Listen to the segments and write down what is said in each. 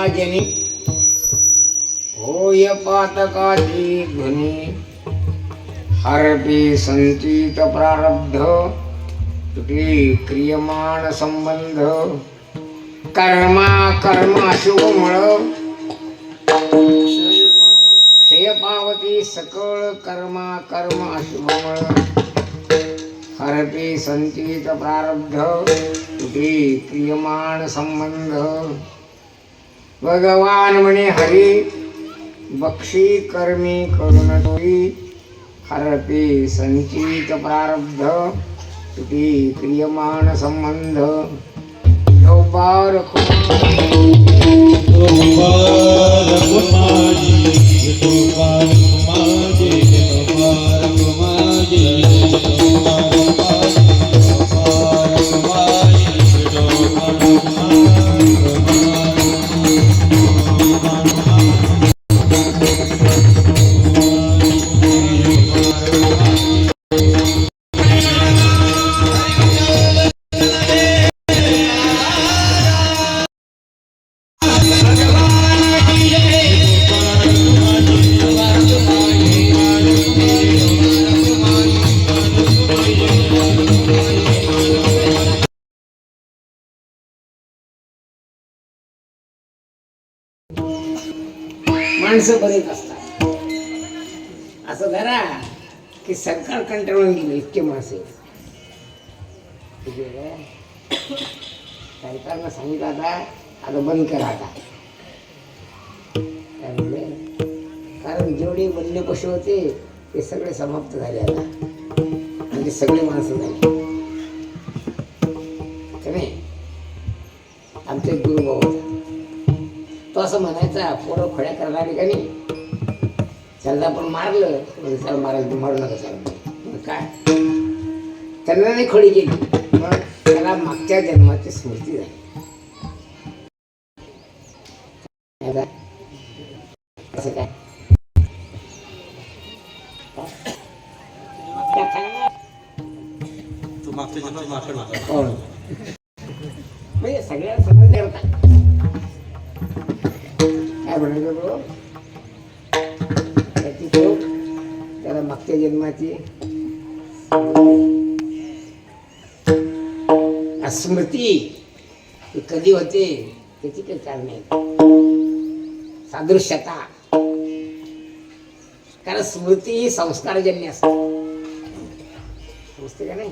जनी होय पातकाची ध्वनी हरपी संचित प्रारब्ध तुटी क्रियमाण संबंध कर्मा कर्मा शुभमळ क्षय पावती सकळ कर्मा कर्म शुभमळ हरपी संचित प्रारब्ध तुटी क्रियमाण संबंध भगवान म्हणे हरी बक्षी कर्मी करुण टोळी हरपे संचित प्रारब्ध तुटी क्रियमाण संबंध माणसं बरेच असतात असं धरा की सरकार कंटाळून गेलं इतके माणसे सरकारनं सांगितलं आता बंद करा आता त्यामुळे कारण जेवढे वन्य पशु होते ते सगळे समाप्त झाले आता म्हणजे सगळे माणसं झाले नाही. आमचे गुरुभाऊ होता तो असं म्हणायचा पोरं खोड्या करणारे का नाही त्याला आपण मारलं त्याला मारायला मारू नका त्याला काय त्यांना नाही खोडी केली मग त्याला मागच्या जन्माची स्मृती झाली असं काय म्हणजे सगळ्या समज करतात काय म्हणायचं त्याची चोख त्याला मागच्या जन्माची स्मृती कधी होते त्याची काही कारण नाही सादृश्यता कारण स्मृती ही संस्कारजन्य असते समजते का नाही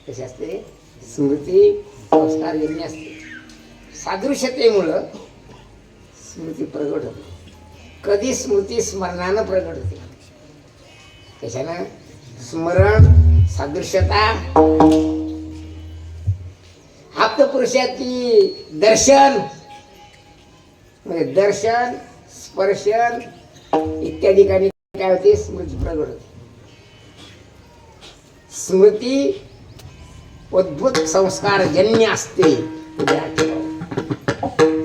कशी असते स्मृती संस्कारजन्य असते सादृश्यतेमुळं स्मृती प्रगट होते कधी स्मृती स्मरणानं प्रगट होते कशानं स्मरण सादृश्यता पुरुषाची दर्शन म्हणजे दर्शन स्पर्शन इत्यादी ठिकाणी काय होते स्मृती प्रगट होते स्मृती अद्भुत संस्कार जन्य असते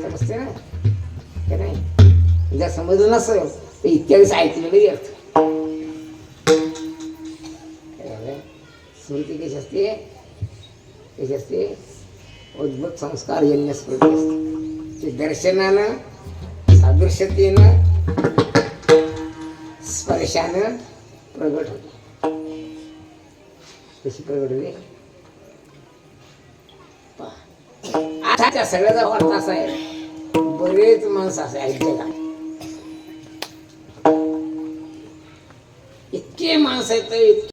समजते ना का नाही जर समजलं नसेल तर इत्यादी ऐकलेलं व्यर्थ स्मृती कशी असते? कशी असते? उद्भूत संस्कार जन्य स्मृती असते. ते दर्शनानं, सादृश्यतेनं, स्पर्शानं प्रगट होते. कशी प्रगट होते? आताच्या सगळ्याचा अर्थ असा आहे, बरेच माणसं असे आहेत जगात, इतके माणसं आहेत.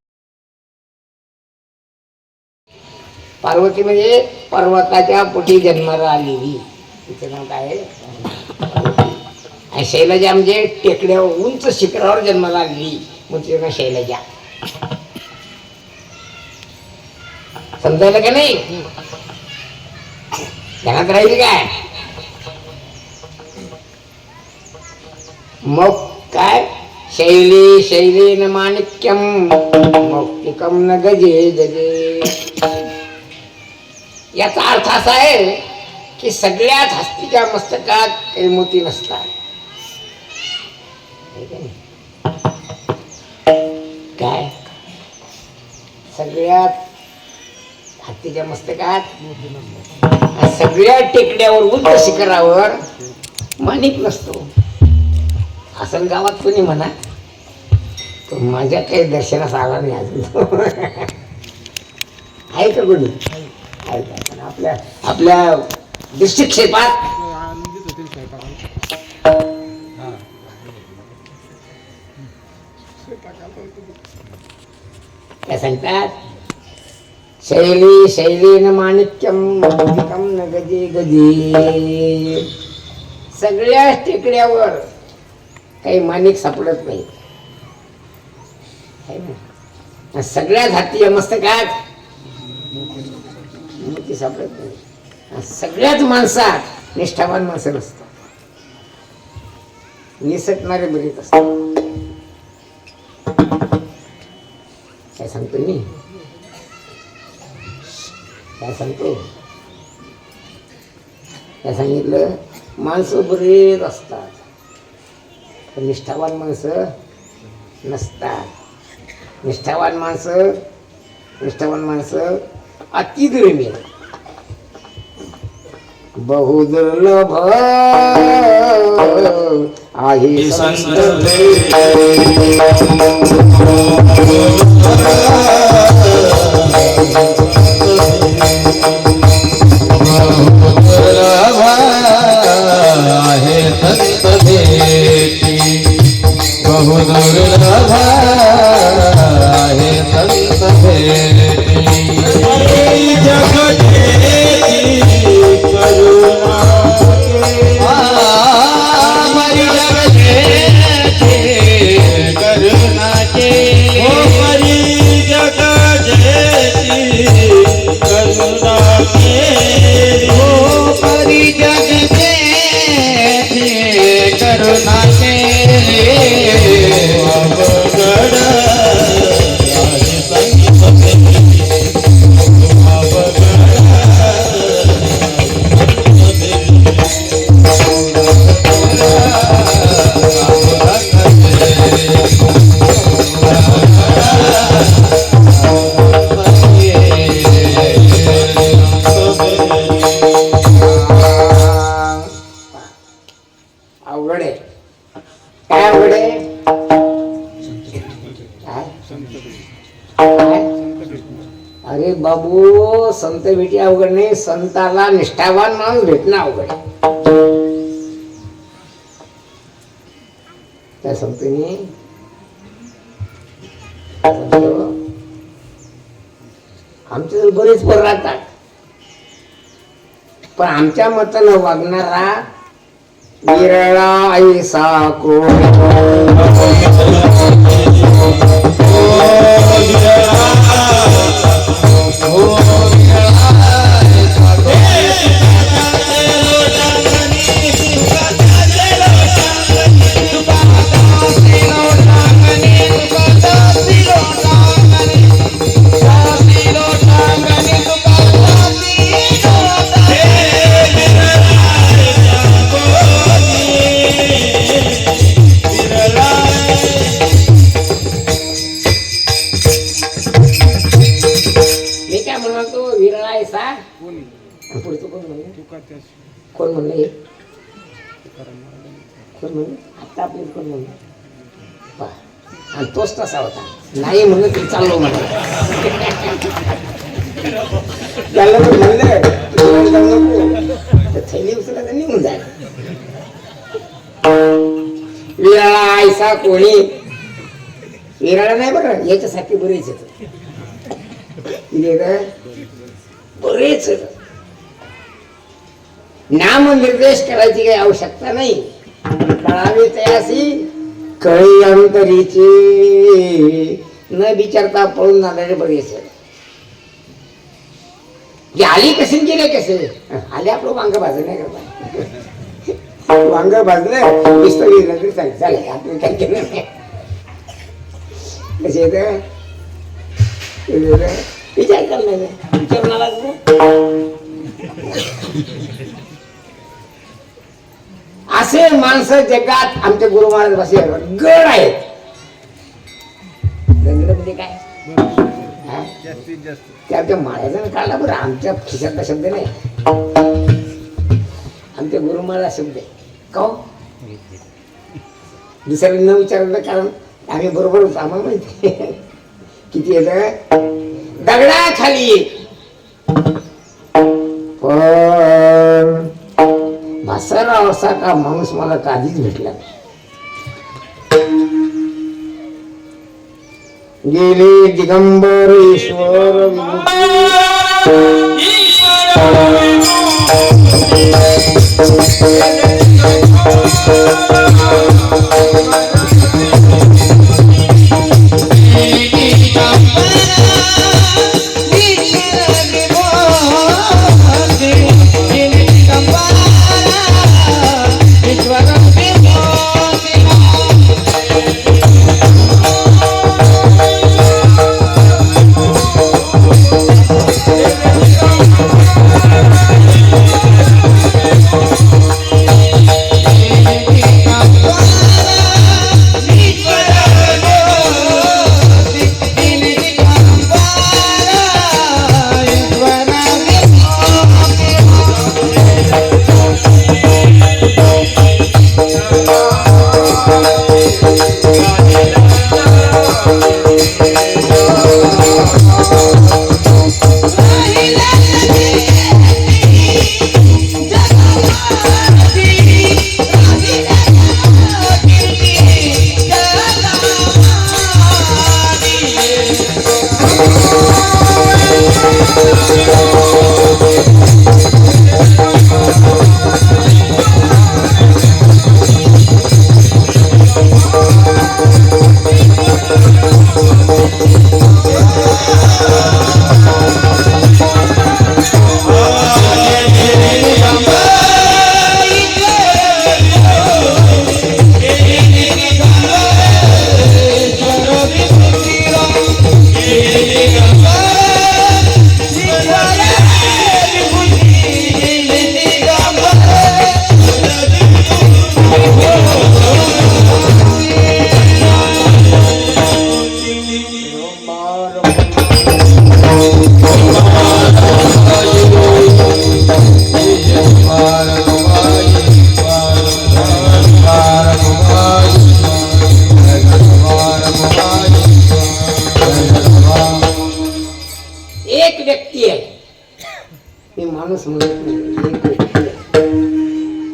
पार्वती म्हणजे पर्वताच्या पोटी जन्माला आलेली, तिचं नाव काय आहे? आणि शैलजा म्हणजे टेकड्यावर उंच शिखरावर जन्माला आलेली, मग तिचं नाव शैलजा. समजायला का नाही? ध्यानात राहिली काय? मग काय? शैली शैलीन माणिक्यम मौक्तिकम न गजे गजे. याचा अर्थ असा आहे की सगळ्यात हस्तीच्या मस्तकात काही मोती नसतात. काय? सगळ्यात हत्तीच्या मस्तकात, सगळ्या टेकड्यावर उंच शिखरावर माणिक नसतो. असं गावात कोणी म्हणा, तो माझ्या काही दर्शनास आला नाही अजून. आहे का कोणी? आहे का? पण आपल्या आपल्या दृष्टिक्षेपात काय सांगतात? शैली शैलीन माणिक्यम मौक्तिकम न गजे गजे. सगळ्या टेकड्यावर काही माणिक सापडत नाही. सगळ्याच हाती मस्तकात मोती सापडत नाही. सगळ्याच माणसात निष्ठावान माणसं नसतात, निसटणारे बरेच असतात. काय सांगतो मी? काय सांगतो? काय सांगितलं? माणसं बरेच असतात, पण निष्ठावान माणसं नसतात. निष्ठावान माणसं अति दुर्मिळ, बहुदुर्लभ आहे संत. अवघड आहे. काय अवघड आहे? अरे बाबू, संत भेटी अवघड नाही, संताला निष्ठावान माणूस भेटणं अवघड आहे. त्या संतांनी आमच्या बरेच पर राहतात, पण आमच्या मतानं वागणारा विरळा ऐसा कोण. पुढचं कोण म्हणलं? कोण म्हणलं हे? कोण म्हणलं? आता आपले कोण म्हणलं? पहा, आणि तोच तसा होता. नाही म्हणलं तरी चाललो म्हणलं. त्याला तर म्हणलं तर थैली उचला तर निघून जाय. विराळा आयसा कोणी विराळा नाही बरं, याच्यासाठी बरेच येत बरेच नामनिर्देश करायची काही आवश्यकता नाही. कळावे तयासी कळी अंतरीचे न विचारता पळून जाणारे बरेच आली कशी गेले कसे आले आपलं वांग भाजलं नाही करता वांग भाजलं पिस्तळी तरी चालेल चालेल आपण काय केलं नाही. कसे विचार करणार विचारणारा असे माणसं जगात आमच्या गुरु महाराज भाषे गड आहेत. म्हणजे काय त्या माळ्याचा काढला बरं, आमच्या खिशातला शब्द नाही, आमच्या गुरु महाराज शब्द आहे. का दुसऱ्याला न विचारलं कारण आम्ही बरोबर होतो. आम्हाला माहिती किती येत दगडा खाली पण भासाराव असा का माणूस मला कधीच भेटला. गेले दिगंबर ईश्वर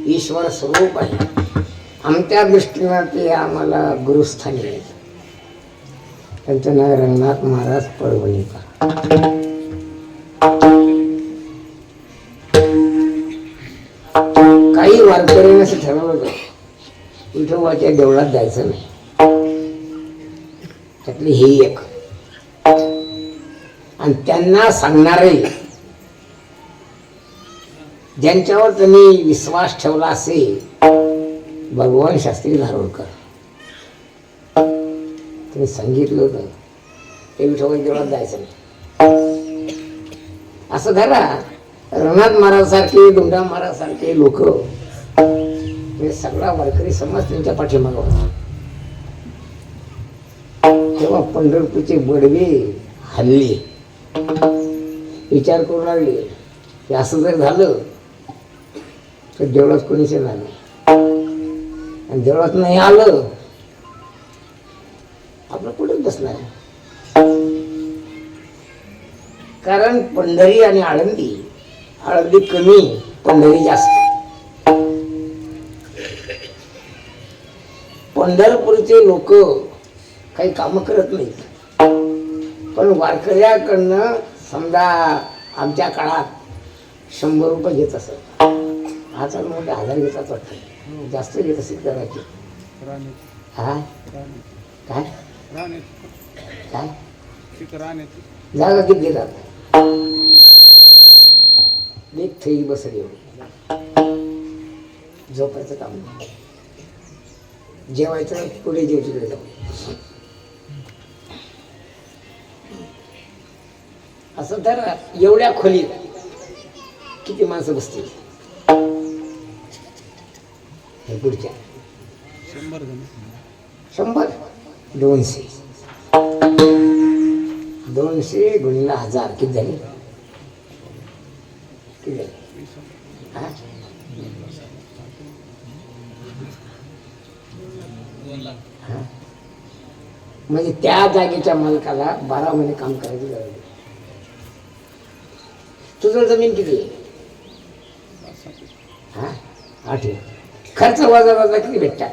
ईश्वर स्वरूप आहे. आमच्या दृष्टीनं ते आम्हाला गुरुस्थानी आहेत. त्यांचं नाव रंगनाथ महाराज परभणीकर. काही वारकऱ्यांनी असं ठरवलं होतं विठोबाच्या देवळात जायचं नाही. त्यातली ही एक आणि त्यांना सांगणारे ज्यांच्यावर त्यांनी विश्वास ठेवला असेल भगवान शास्त्री धारोडकर. त्यांनी सांगितलं होतं ते विठोबाच्या देवळात जायचं नाही. असं धरा रंगनाथ महाराज सारखे दोंडा महाराज सारखे लोक सगळा वारकरी समाज त्यांच्या पाठीमागं होता. तेव्हा पंढरपूरचे बडवे हल्ले विचार करू लागले हे असं जर झालं तर देवळात कोणीच येणार नाही, आणि देवळात नाही आलं आपलं कुठेच बसणार आहे. कारण पंढरी आणि आळंदी, आळंदी कमी, पंढरी जास्त. पंढरपूरचे लोक काही कामं करत नाहीत, पण वारकऱ्याकडनं समजा आमच्या काळात 100 रुपये घेत असत, आता मोठे 1000 घेतात वाटतं, जास्त घेत असेल करायचे. हा काय काय जागा किती घेतात? एक थैली बसली एवढी, झोपायचं काम नाही, जेवायचं पुढे जेव तिकडे जाऊ. असं तर एवढ्या खोलीत किती माणसं बसतील? हे पुढच्या 100 200 200 गुणिले 1000 किती झाले? किती झाले? हा? 2 लाख. हा? म्हणजे त्या जागेच्या मालकाला 12 महिने काम करायची गरज नाही. तुझं जमीन किती आहे? हा 8 लाख. खर्च वजा किती भेटतात?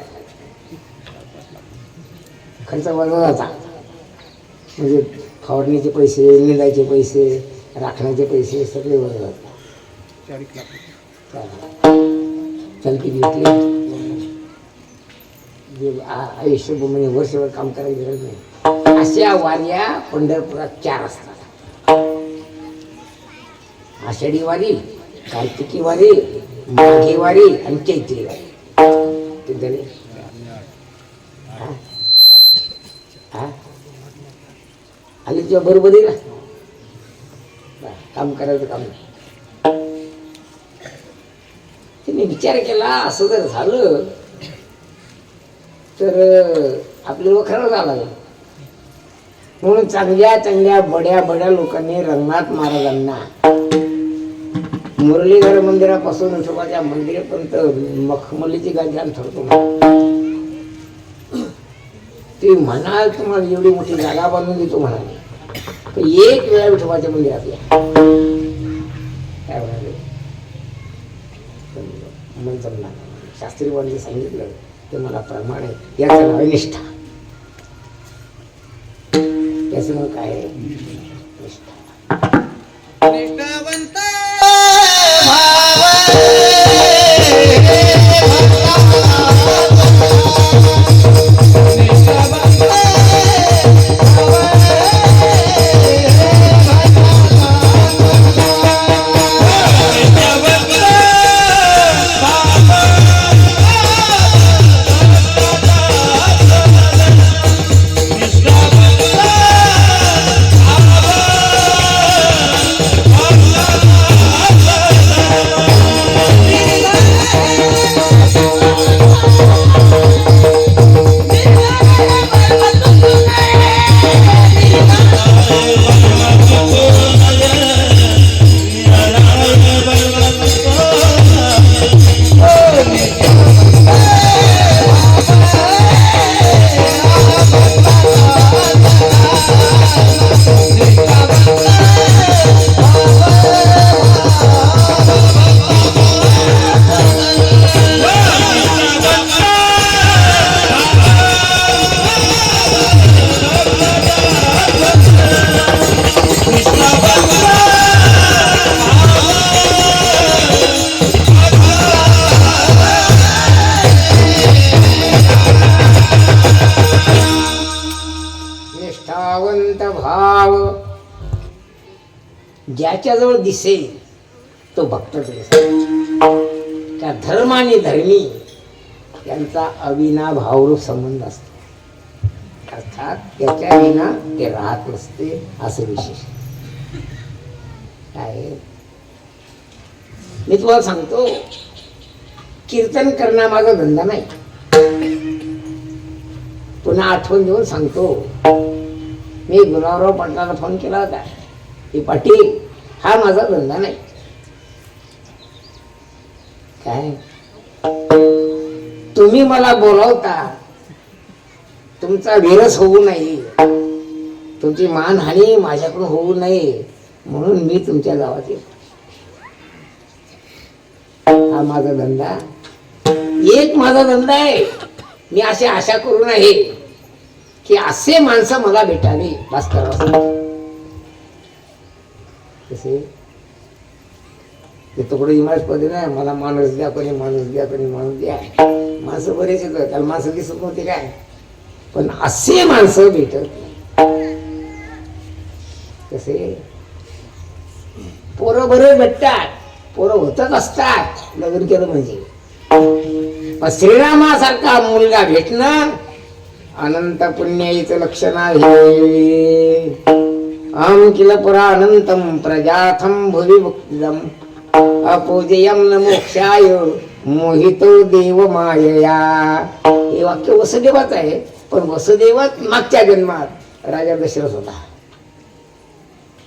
खर्च वजा म्हणजे फवारणीचे पैसे, निंदायचे पैसे, राखण्याचे पैसे सगळे वजा जातात. 4 लाख. चलती घेतली आयुष्य म्हणजे वर्षभर काम करायची गरज नाही. अशा वाऱ्या पंढरपुरात 4 असतात. आषाढी वारी, कार्तिकी वारी, माघी वारी आणि चैत्री वारी. किती झाले? आली तुझ्या बरोबरीला काम करायचं काम नाही. तिने विचार केला असं जर झालं तर आपल्याला खरं झालं. म्हणून चांगल्या चांगल्या बड्या लोकांनी रंगनाथ महाराजांना मुरलीधर मंदिरापासून विठोबाच्या मंदिरापर्यंत मखमलीची गादी ठरतो. ते म्हणाल तुम्हाला एवढी मोठी जागा बांधून देतो म्हणाले, तर एक वेळा विठोबाच्या मंदिरात या. काय म्हणाले? मन जमणार. शास्त्री बांधले सांगितलं ते मला प्रमाण आहे. याचं नाव आहे निष्ठा. याचं नाव काय आहे? निष्ठा. निष्ठावंत ज्याच्याजवळ दिसेल तो भक्तच दिसेल. त्या धर्म आणि धर्मी यांचा अविनाभावरूप संबंध असतो. अर्थात त्याच्या विना ते राहत नसते असं विशेष काय. मी तुम्हाला सांगतो, कीर्तन करणं माझा धंदा नाही. पुन्हा आठवण देऊन सांगतो, मी गुलाबराव पाटलाला फोन केला होता की पाटील हा माझा धंदा नाही, काय तुम्ही मला बोलावता, तुमचा विरस होऊ नये, तुमची मानहानी माझ्याकडून होऊ नये म्हणून मी तुमच्या गावात येतो. हा माझा धंदा, एक माझा धंदा आहे. मी अशी आशा करू नये की असे माणसं मला भेटावे. भास्कर कसे ते तुकडे इमारत पदे ना, मला माणूस द्या, कोणी माणूस द्या, कोणी माणूस द्या. माणसं बरेच येतात, त्याला माणसं दिसत नव्हते काय, पण असे माणसं भेटत नाही. कसे पोरं बरे भेटतात, पोरं होतच असतात लग्न केलं म्हणजे. पण श्रीरामासारखा मुलगा भेटणं अनंत पुण्याईचं लक्षण आहे. आम किल पुरा अनंतम प्रजाथम भुवि मुक्तिदम अपूजयम न मोक्षाय मोहितो देव मायया. हे वाक्य वसुदेवाच आहे, पण वसुदेवाच मागच्या जन्मात राजा दशरथ होता.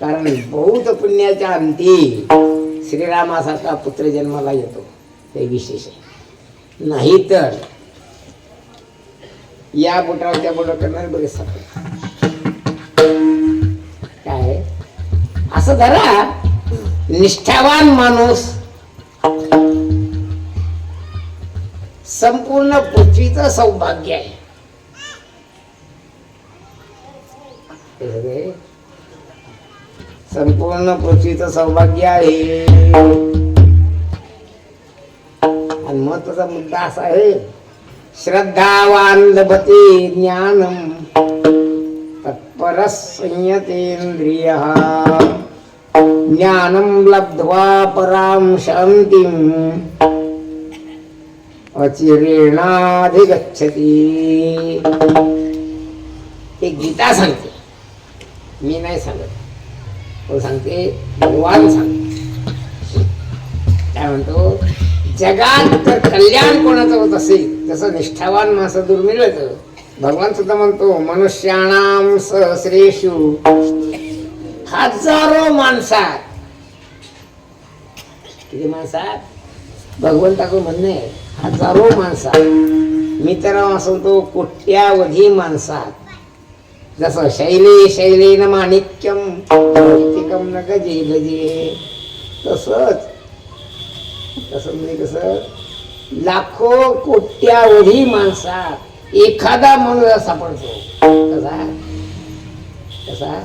कारण बौद्ध पुण्याच्या अंती श्रीरामासारखा पुत्र जन्माला येतो, ते विशेष आहे. नाही तर या बोटावर त्या बोटावर करणारे बरेच काय असं धरा. निष्ठावान माणूस संपूर्ण पृथ्वीचं सौभाग्य आहे. संपूर्ण पृथ्वीचं सौभाग्य आहे. आणि महत्वाचा मुद्दा असा आहे, श्रद्धावान लभते ज्ञानम तत्पर संयतेंद्रिय ज्ञानम लब्ध्वा पराम शांतिम अचिरेणाधिगच्छति. हे गीता सांगते, मी नाही सांगत. तो सांगते, भगवान सांगते. काय म्हणतो, जगात तर कल्याण कोणाचं होत असेल, जसं निष्ठावान माणसं दुर्मिळ होतं. भगवान सुद्धा म्हणतो, मनुष्याणाम सहस्रेषु, हजारो माणसात. किती माणसात? भगवंताचं म्हणणं आहे हजारो माणसात. मी तर असं तो कोट्यावधी माणसात. जसं शैले शैलेन माणिक्यम मौक्तिकम न गजे गजे, तसंच म्हणजे कसं लाखो कोट्यावधी माणसात एखादा माणूस सापडतो. कसा कसा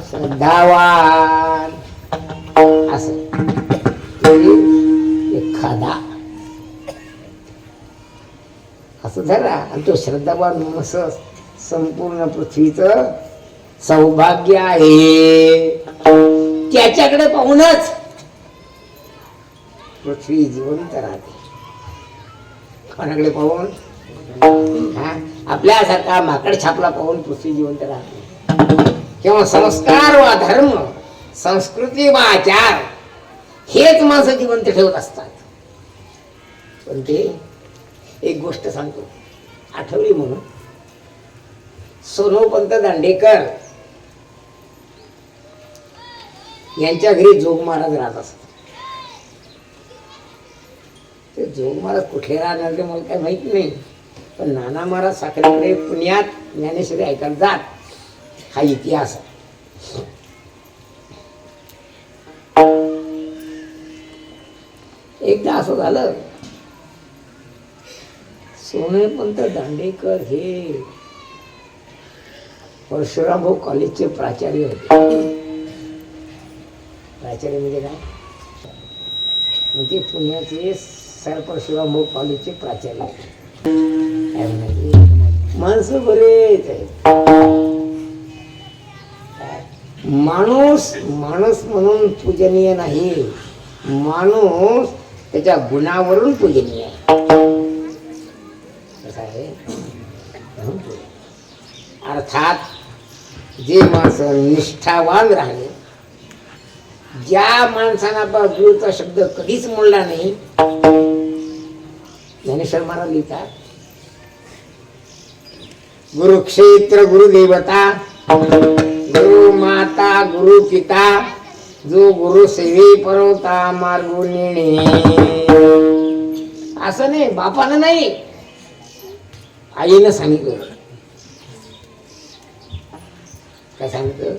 श्रद्धावान असं एखादा असं धरा. आणि तो श्रद्धावान माणूस संपूर्ण पृथ्वीचं सौभाग्य आहे. त्याच्याकडे पाहूनच पृथ्वी जिवंत राहते. कोणाकडे पाहून? आपल्यासारखा माकड छापला पाहून पृथ्वी जिवंत राहते. किंवा संस्कार वा धर्म, संस्कृती वा आचार हेच माणसं जिवंत ठेवत असतात. पण ते एक गोष्ट सांगतो, आठवली म्हणून. सोनोपंत दांडेकर यांच्या घरी जोग महाराज राहत असत. ते जोग महाराज कुठे राहणार ते मला काही माहित नाही, पण नाना महाराज साखरेकडे पुण्यात ज्ञानेश्वरी ऐकायला जात, हा इतिहास आहे. एकदा असं झालं, सोनेपंत दांडेकर हे परशुराम भाऊ कॉलेजचे प्राचार्य होते. प्राचार्य म्हणजे काय? म्हणजे पुण्याचे सर परशुराम भाऊ कॉलेजचे प्राचार्य होते. काय म्हणायचे, माणसं बरेच आहेत. माणूस माणूस म्हणून पूजनीय नाही, माणूस त्याच्या गुणावरून पूजनीय आहे. कसं आहे? अर्थात जे माणसं निष्ठावान राहिले, ज्या माणसाला गुरुचा शब्द कधीच म्हणला नाही. ज्ञानेश्वर महाराज लिहितात, गुरुक्षेत्र गुरुदेवता गुरु माता गुरु पिता जो गुरु सेवे परवता मार्गो नेणे. असं नाही, बापानं नाही, आईनं सांगितलं. काय सांगितलं?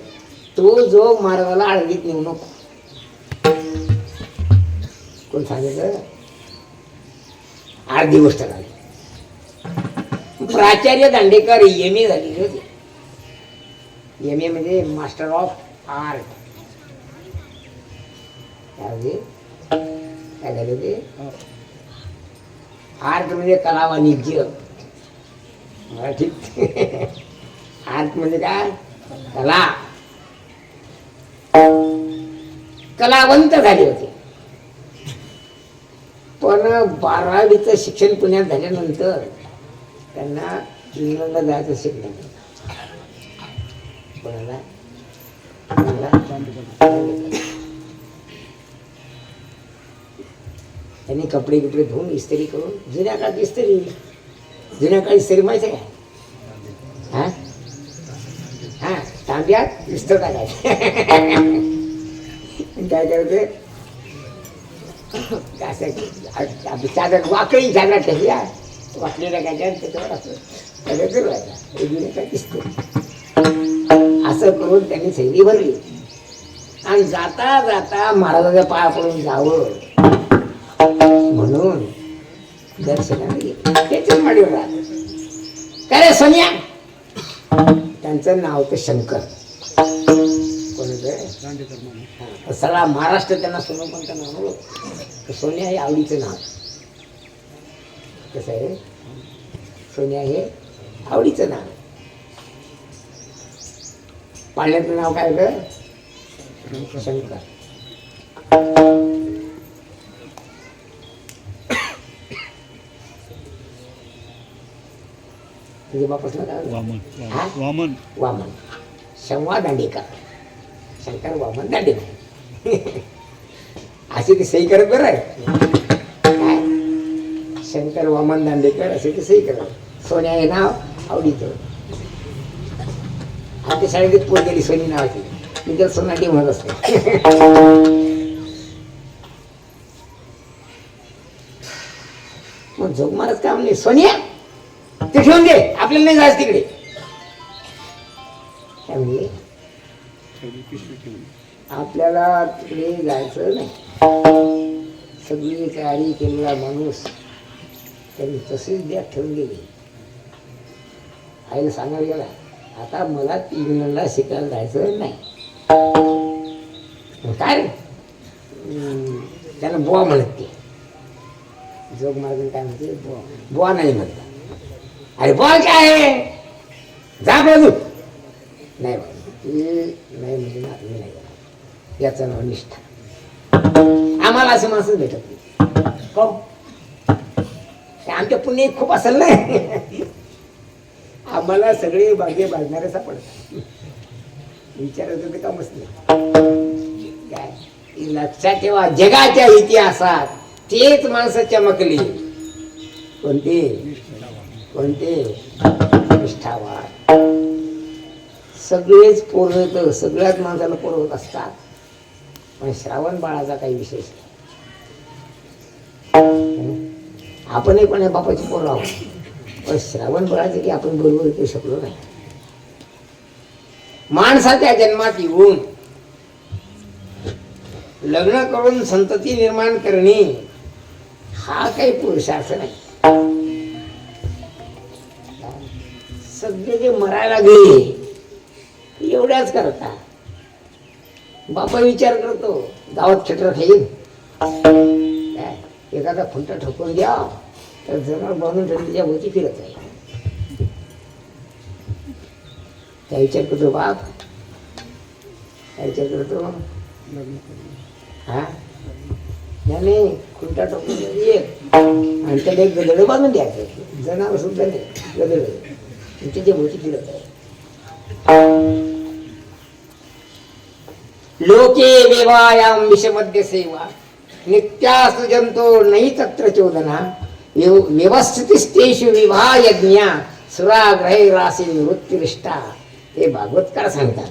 तो जो मार्गाला आळगीत नेऊ नको. कोण सांगितलं? अर्धी गोष्ट झाली. प्राचार्य दांडेकर MA झालेले होते. MA म्हणजे मास्टर ऑफ आर्ट. काय झाले ते? आर्ट म्हणजे कला वाणिज्य. मराठीत आर्ट म्हणजे काय? कला. कलावंत झाले होते. पण 12वीचं शिक्षण पुण्यात झाल्यानंतर त्यांना इंग्लंडला जायचं शिकलं. कोणाला? त्यांनी कपडे धुवून इस्त्री करून, जुन्या काळात इस्त्री, जुन्या काळी इस्त्री माहिती आहे का? हा हा, तांब्यात इस्त्र टाकायचं. काय करायचं? आपली चादर, वाकळी चादर ठेवल्या, वाकडी टाकायच्या, त्याच्यावर असं फिरवायचा, इस्त्री. असं करून त्यांनी शैली भरली. आणि जाता जाता महाराजाच्या पाया पडून जावं म्हणून दर्शनाला गेले. त्याच्याच माडीवर राहत. काय रे सोनिया? त्यांचं नाव होतं शंकर. कोणाचं? सगळा महाराष्ट्र त्यांना सोनोपंत नाव ओळखतो. सोनिया हे आवडीचं नाव. कसं आहे? सोनिया हे आवडीचं नाव. पाळण्याचं नाव काय होतं? शंकर. तुझ्या बापासला काय? वामन. वामन. शंवा दांडेकर. शंकर वामन दांडेकर. असे ते सही करत बरं आहे. काय? शंकर वामन दांडेकर असे ते सही करत. सोन्या हे नाव आवडीचं. आमच्या शाळेत पोर गेली सोनी नावाची. मी त्याला सोनाटी म्हणत असते. मग झोप मारच काम नाही. सोनिया ते ठेवून दे, आपल्याला नाही जायचं तिकडे. काय म्हणजे? आपल्याला तिकडे जायचं नाही. सगळी तयारी केलेला माणूस त्यांनी तसेच द्या ठेवून गेली. आईला सांगायला गेला, आता मला इंग्लंडला शिकायला जायचं नाही. काय रे? त्याला बुवा म्हणत ते. जोग मार्गन काय म्हणते? बुवा. बुवा नाही म्हणतात. अरे बुवा काय आहे? जा बाजू. नाही नाही म्हणजे ना, मी नाही जाणार. याचं नाव निष्ठा. आम्हाला असे माणसं भेटत नाही. हो, आमच्या पुण्य खूप असेल नाही. आम्हाला सगळे बागे बाजणारे सापडतात. विचारायचं ते कामच नाही. काय लक्षात ठेवा, जगाच्या इतिहासात तेच माणसं चमकली. कोणते? कोणते? निष्ठावान. सगळेच पोरं, सगळ्याच माणसाला पोरं होत असतात. पण श्रावण बाळाचा काही विशेष नाही. आपणही पण बापाची पोरं आहोत. पण श्रावण बाळाचे की आपण बरोबर करू शकलो नाही. माणसाच्या जन्मात येऊन लग्न करून संतती निर्माण करणे हा काही पुरुषार्थ नाही. सगळे जे मरायला लागले एवढ्याच करता. बापा विचार करतो गावात खेटर खाईल, एखादा खुंटा ठोकून द्या तर जनावर बांधून त्याच्या भोवती फिरत आहे. काय विचार करतो बाप? काय विचार करतो? हा नाही, खुंटा ठोकून एक आणि त्याला एक गदड बांधून द्यायचं. जनावर सुद्धा नाही, गदड त्याच्या भोवती फिरत आहे. लोके देवायाम विषमध्य सेवा नित्यास्तु जंतो नाही तत्र चोदना व्यवस्थितिस्तेषु विवाह यज्ञा सुराग्रहे रासी निवृत्तिरिष्टा. हे भागवतकार सांगतात.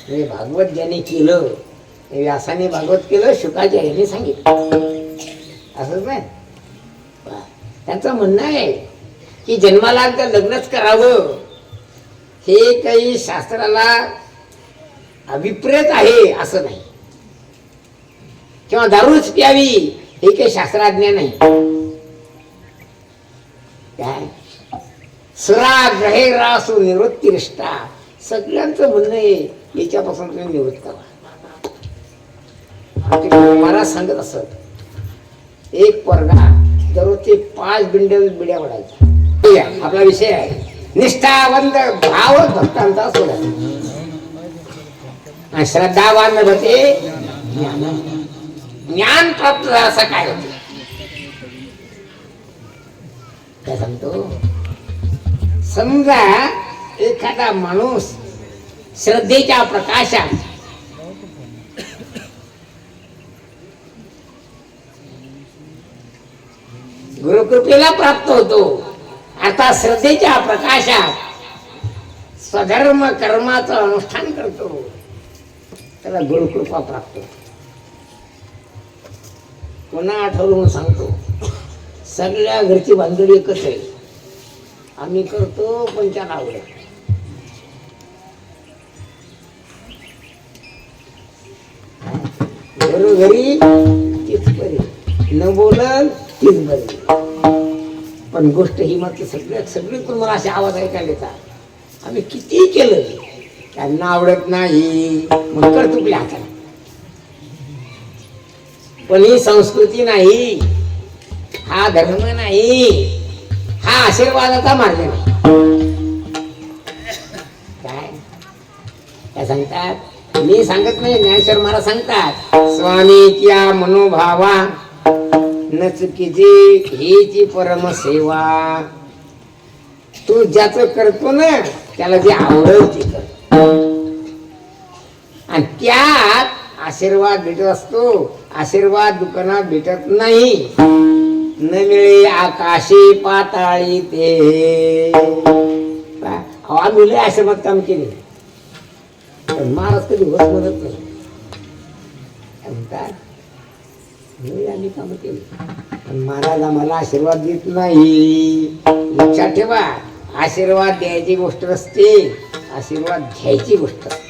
हे भागवत ज्याने केलं व्यासाने भागवत केलं, शुकाच्या ह्याने सांगितलं. असंच नाही. त्यांचं म्हणणं आहे की जन्माला तर लग्नच करावं, हे काही शास्त्राला अभिप्रेत आहे असं नाही, किंवा दारूच प्यावी हे काही शास्त्राज्ञा नाही. काय सुरा ग्रहे रासू निवृत्तिरिष्टा, सगळ्यांचं म्हणणं आहे याच्यापासून तुम्ही निवृत्त करा. महाराज सांगत असत, एक पोरगा दररोजचे 5 बिंडल बिड्या पडायचा. आपला विषय आहे निष्ठावंत भाव भक्तांचा सोडा, श्रद्धावान भते ज्ञान प्राप्त असं काय होते. काय सांगतो, समजा एखादा माणूस श्रद्धेच्या प्रकाशात गुरुकृपेला प्राप्त होतो, आता श्रद्धेच्या प्रकाशात स्वधर्म कर्माचं अनुष्ठान करतो, त्याला गुरुकृपा प्राप्त होतो. पुन्हा आठवून सांगतो, सगळ्या घरची बांधणी एकच आहे, आम्ही करतो पण त्याला आवडत. घरोघरी तीच बरी, न बोलल तीच बरी, पण गोष्ट ही मात्र सगळी तुम्हाला असे आवाज ऐकायला येतात. आम्ही किती केलं त्यांना आवडत नाही, मग कर तुकल्या हाताला. पण ही संस्कृती नाही, हा धर्म नाही, हा आशीर्वादाचा मार्ग नाही. काय काय सांगतात, मी सांगत नाही, ज्ञानेश्वर महाराज सांगतात, स्वामीच्या मनोभावा न चुकीची हीची परम सेवा. तू ज्याचं करतो ना त्याला जे आवडेल ते कर, आणि त्यात आशीर्वाद भेटत असतो. आशीर्वाद दुकानात भेटत नाही, न मिळे आकाशी पाताळी ते. आम्ही लय आशीर्वाद काम केले, पण महाराज कधी होत म्हणत नाही. म्हणतात आम्ही काम केली, पण महाराज आम्हाला आशीर्वाद देत नाही. लक्षात ठेवा, आशीर्वाद द्यायची गोष्ट नसते, आशीर्वाद घ्यायची गोष्ट असते.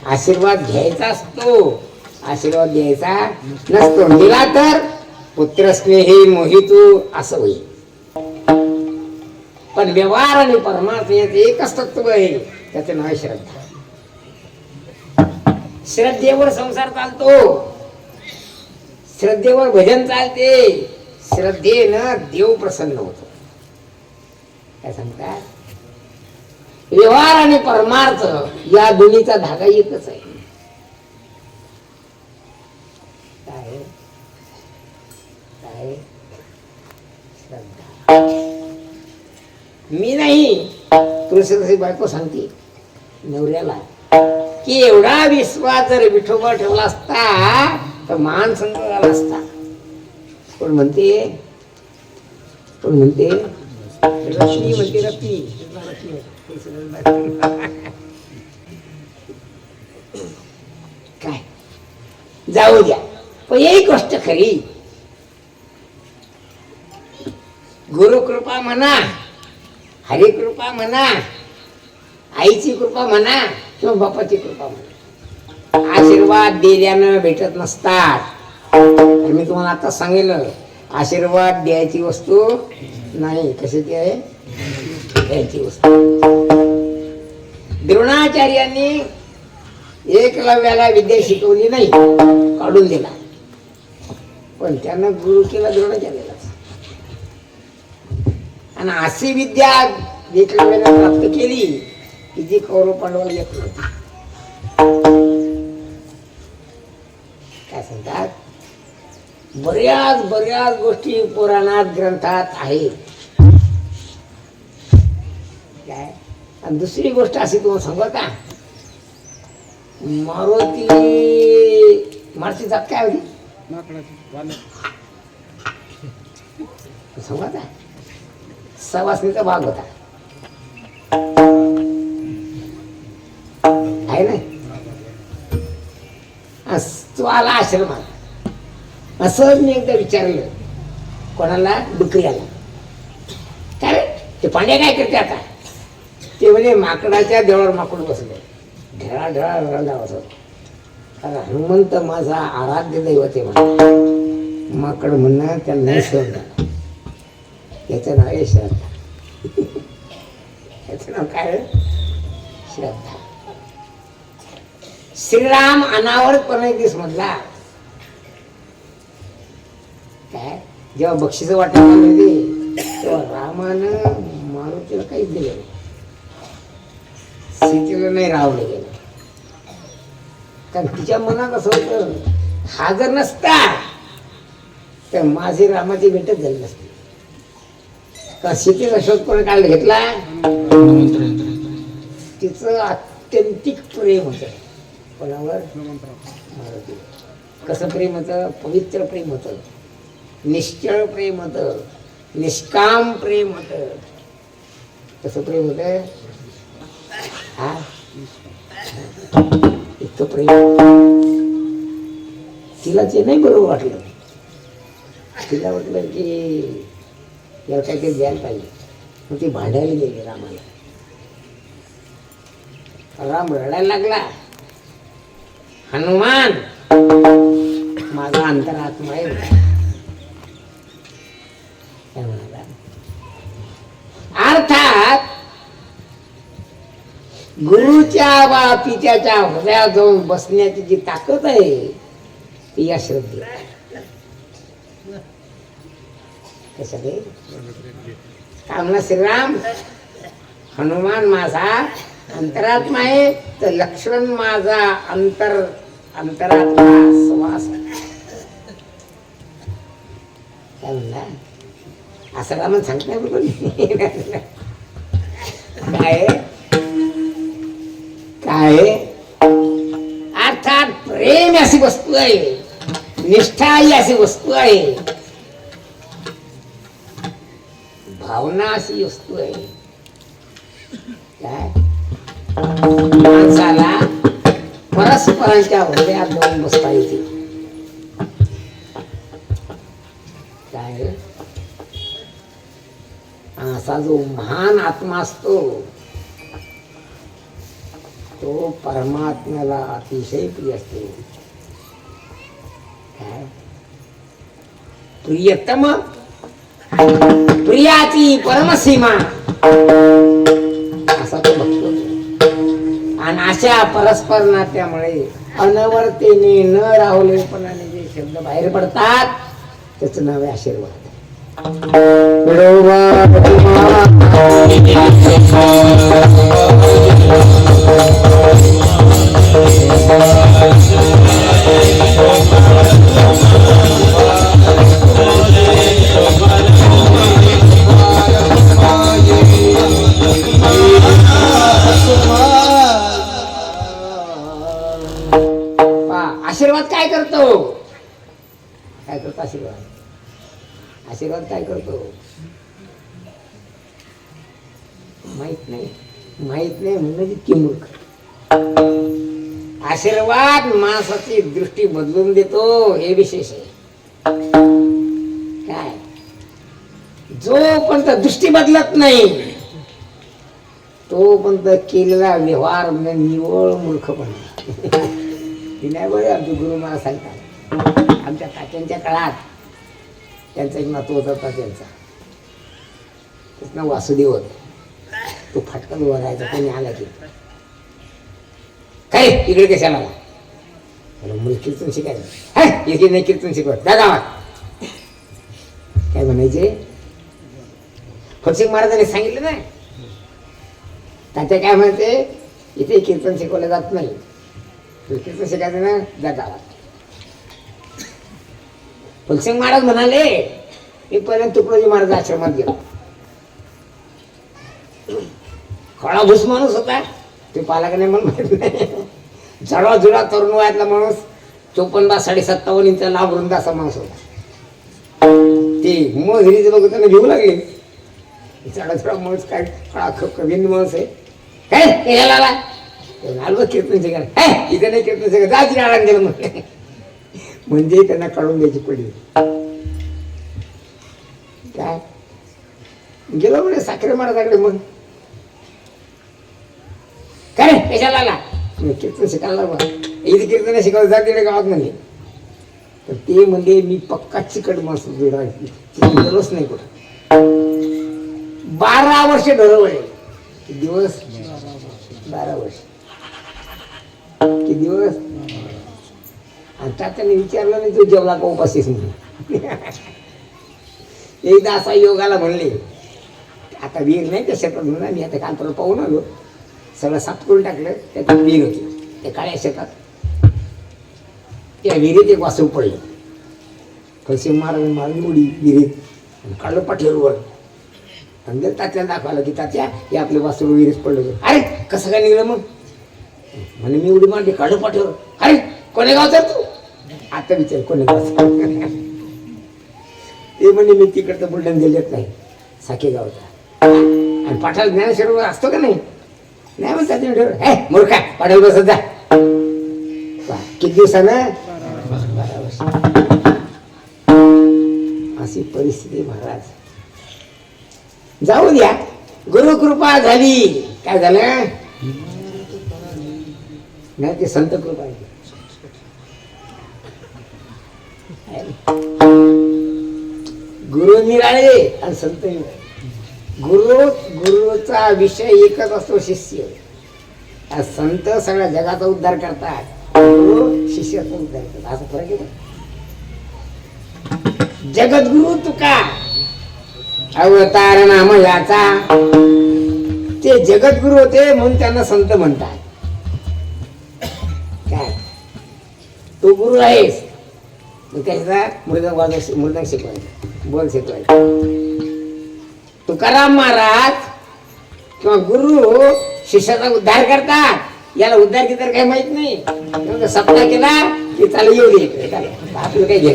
आशीर्वाद घ्यायचा असतो, आशीर्वाद द्यायचा नसतो. दिला तर पुत्र स्नेही मोहितू असं होईल, पण व्यवहार आणि परमार्थ याचे एकच तत्व आहे, त्याचे नाव आहे श्रद्धा. श्रद्धेवर संसार चालतो, श्रद्धेवर भजन चालते, श्रद्धेनं देव प्रसन्न होतो. काय सांगतात, व्यवहार आणि परमार्थ या दोन्हीचा धागा एकच आहे. काय काय श्रद्धा. मी नाही, तुळशीदासी बायको सांगते नवऱ्याला की एवढा विश्वास जर विठोबा ठेवला असता तर मान संत झाला असता. कोण म्हणते रत्नी म्हणते, रत्नी काय जाऊ द्या. पण एक गोष्ट खरी, गुरुकृपा म्हणा, हरिकृपा म्हणा, आईची कृपा म्हणा किंवा बापाची कृपा म्हणा, आशीर्वाद दिल्यानं भेटत नसतात. तर मी तुम्हाला आता सांगितलं, आशीर्वाद द्यायची वस्तू नाही, कशाची आहे, द्यायची वस्तू. द्रोणाचार्यांनी एकलव्याला विद्या शिकवली नाही, काढून दिला, पण त्यानं गुरु केला द्रोणाचार्याला. आणि अशी विद्या एकलव्याने प्राप्त केली की जी कौरव पांडवाला येत नव्हती. काय सांगतात, बऱ्याच गोष्टी पुराणात ग्रंथात आहेत. काय, आणि दुसरी गोष्ट अशी तुम्हाला सांगू का, मारुती जात काय होती सांगा का, सवासणीचा भाग होता, आहे ना. तो आला आश्रमात. असंच मी एकदा विचारलं कोणाला, डुकऱ्याला, काय रे ते पांड्या काय करते आता? ते म्हणजे माकडाच्या देवळावर माकड बसले, ढेळा ढेळा रडला बसत. कारण हनुमंत माझा आराध्य दैवत आहे म्हणा. माकड म्हणणं त्याला नाही सहन झालं. याचं नाव आहे श्रद्धा. याचं नाव काय? श्रद्धा. श्रीराम अनावरतपणे दिस म्हटला. काय जेव्हा बक्षीस वाटायला लागली तेव्हा रामानं मारुतीला काहीच दिलं नाही, सीतेला नाही रावलं गेलं. कारण तिच्या मनात असं होतं, हा जर नसता तर माझी रामाची भेटच झाली नसती. का सीतेचा शोध कोणी काढला घेतला? तिचं आत्यंतिक प्रेम होतं कोणावर? मारुती. कसं प्रेम होतं? पवित्र प्रेम होतं, निश्चळ प्रेम होतं, निष्काम प्रेम होतं. कसं प्रेम होतं? हा इतकं प्रेम. तिला ते नाही बरोबर वाटलं. तिला वाटलं की याला काहीतरी द्यायला पाहिजे. मग ती भांडायला गेली रामाला. राम रडायला लागला. हनुमान माझा अंतरात्मा आहे काय म्हणाला. अर्थात गुरुच्या वा पित्याच्या हृदयात जाऊन बसण्याची जी ताकद आहे ती या श्रद्धेत. कशाने? काय म्हणा श्रीराम, हनुमान माझा अंतरात्मा आहे तर लक्ष्मण माझा अंतरात्मा श्वास. काय म्हणला? असं रामन सांगत नाही बरोबर. काय काय अर्थात प्रेम अशी वस्तू आहे, निष्ठा ही अशी वस्तू आहे, भावना अशी वस्तू आहे. काय माणसाला परस्परांच्या हृदयात जाऊन बसता येते. काय असा जो महान आत्मा असतो तो परमात्म्याला अतिशय प्रिय असतो. काय प्रियतम प्रियाची परमसीमा असा तो बघतो. आणि अशा परस्पर नात्यामुळे अनवरतेने न राहुलेपणाने जे शब्द बाहेर पडतात त्याचं नाव आहे आशीर्वाद. आशीर्वाद काय करतो? काय करतो आशीर्वाद? आशीर्वाद काय करतो माहित नाही. माहित नाही म्हणजे इतकी मूर्ख. आशीर्वाद माणसाची दृष्टी बदलून देतो हे विशेष आहे. काय जोपर्यंत दृष्टी बदलत नाही तोपर्यंत केलेला व्यवहार म्हणजे निवळ मूर्खपणा. नाही बरे आमचे गुरु मला सांगतात. आमच्या काकांच्या काळात त्यांचा एक नातू होता त्यांचा त्याचं नाव वासुदेव होतं. तो फटकन उभा राहायचा कोणी आला की काय इकडे कशाला आला मुली कीर्तन शिकायचं इथे नाही कीर्तन शिकवत जा गावात. काय म्हणायचे फटसिंग महाराजांनी सांगितलं नाही तात्या काय म्हणते इथे कीर्तन शिकवलं जात नाही. कीर्तन शिकायचं ना जा गावात. फुलसिंग महाराज म्हणाले मी पहिल्यांदा तुकडोजी महाराज आश्रमात गेलो. खळाभूस माणूस होता ते पाला का नाही मला माहित नाही. झडा झुडा तरुण वयातला माणूस 54-57 इंचा लांब रुंद असा माणूस होता. ते मोहरीचं बघ त्यांना घेऊ लागले. झडा झुडा माणूस काय खळा कवीन माणूस आहे काय याला आलो कीर्तन शिकायला इथे नाही कीर्तन शिकाय जा तिला आराम दिला म्हटले. म्हणजे त्यांना काढून द्यायची पडली. काय गेलो म्हणे साखरे महाराजाकडे. मग काय कशाला आला? कीर्तन शिकायला बा इथे कीर्तन शिकायला जा तिकडे गावात म्हणे. तर ते म्हणजे मी पक्का चिकट माणूस गेलोच नाही कुठं. 12 वर्ष ढोरवळे. किती दिवस? 12 वर्ष. किती दिवस? आणि त्याने विचारलं नाही तू जेवला का उपाशीस म्हणून. एकदा असा योगाला म्हणले आता विहीर नाही त्या शेतात म्हणून मी आता काल पाहून आलो. सगळं साफ करून टाकलं. त्यात विहीर होती त्या काळ्या शेतात. त्या विहिरीत एक वासरू पडलं. कसे मारून उडी विहिरीत काढलं पाठीवर. आणि तात्याला दाखवलं की तात्या हे आपले वासरू विहिरीत पडलं. अरे कसं काय निघलं मग? म्हणे मी उडी मारली काढलं पाठीवर. अरे कोणे गावचा तू? आता विचार कोणी गावचा? ते म्हणजे मी तिकडचं बुलढाणा जिल्ह्यात नाही साखे गावचा. आणि पाठाला ज्ञानेश्वर असतो का नाही? नाही म्हणतात हे मूर्खा पाठाला बसत जा. किती दिवसानं? 12 वर्ष. अशी परिस्थिती महाराज. जाऊ द्या गुरुकृपा झाली. काय झालं? नाही ते संत कृपा आहे. गुरु निराळे आणि संत निराळे. गुरुचा विषय एकच असतो शिष्य. संत सगळ्या जगाचा उद्धार करतात. गुरु शिष्याचा उद्धार करतात. असा फरक आहे. जगद्गुरु तुका अवतार नाम याचा. ते जगद्गुरु होते म्हणून त्यांना संत म्हणतात. काय तू गुरु आहेस त्याचा मृदंग शिकवायचा बोल शिकवायचा. तुकाराम महाराज किंवा गुरु शिष्याचा उद्धार करतात. याला उद्धार किती काही माहित नाही. सप्ताह केला की चालू येऊ दे आपलं काही घे.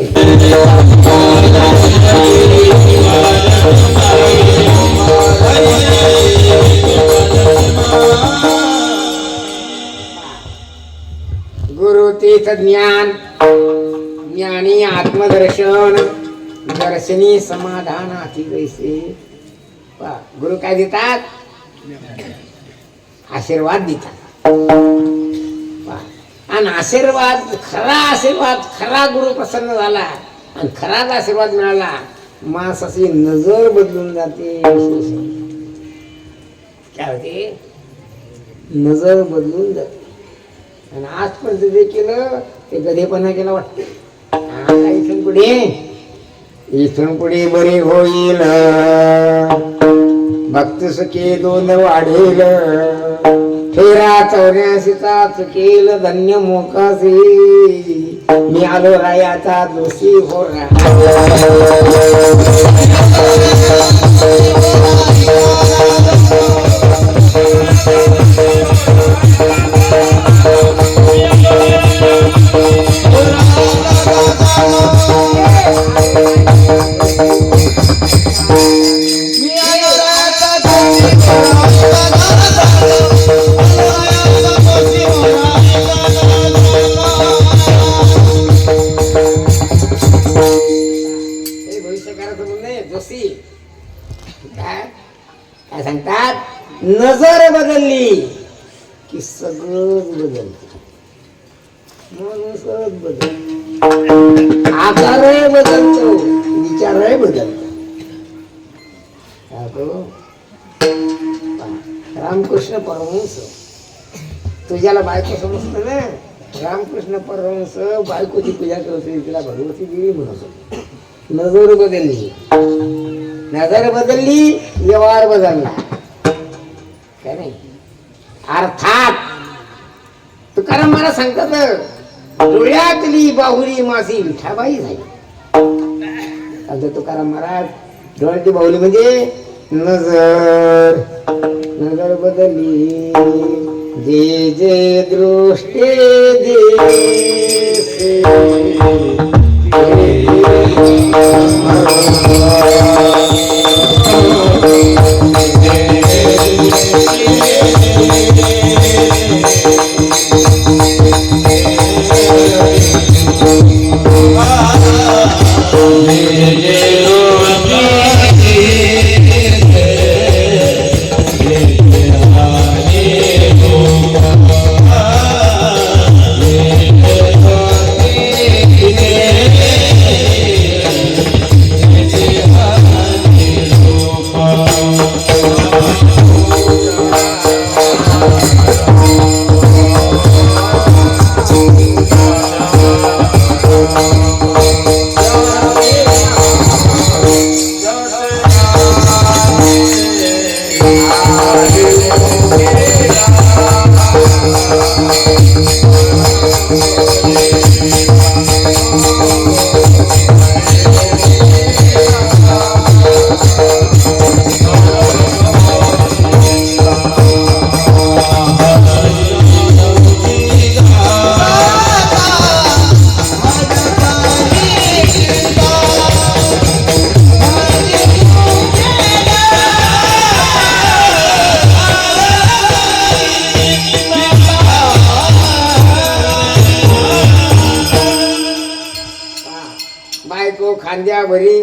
गुरु तीर्थ ज्ञान ज्ञानी आत्मदर्शन दर्शनी समाधान अतिवैसे. गुरु काय देतात? आशीर्वाद देतात. आणि आशीर्वाद खरा गुरु प्रसन्न झाला आणि खराच आशीर्वाद मिळाला माणसाची नजर बदलून जाते. काय होते? नजर बदलून जाते. आणि आजपर्यंत जे केलं ते गधेपणा केला वाटते. इथून पुढे बरे होईल भक्त सुखे दोन वाढेल. फेरा 84चा चुकेल धन्य मोकासी. मी आलो रायाचा दोषी हो. काय सांगतात? नजर बदलली की सगळंच बदलत. सगळंच बदलत. आकारही बदलतो विचारही बदलतो. रामकृष्ण परमहंस तुझ्याला बायको समजत ना. रामकृष्ण परमहंस बायकोची पूजा करत तिला भगवती देवी म्हणत. नजर बदलली. नजर बदलली व्यवहार बदलला. काय नाही अर्थात तुकाराम मला सांगतात डोळ्यातली बाहुली माझी विठाबाई झाली. तुकाराम महाराज डोळ्यातली बाहुली म्हणजे नजर. नजर बदलली. जे जे दृष्टे दे खांद्यावरी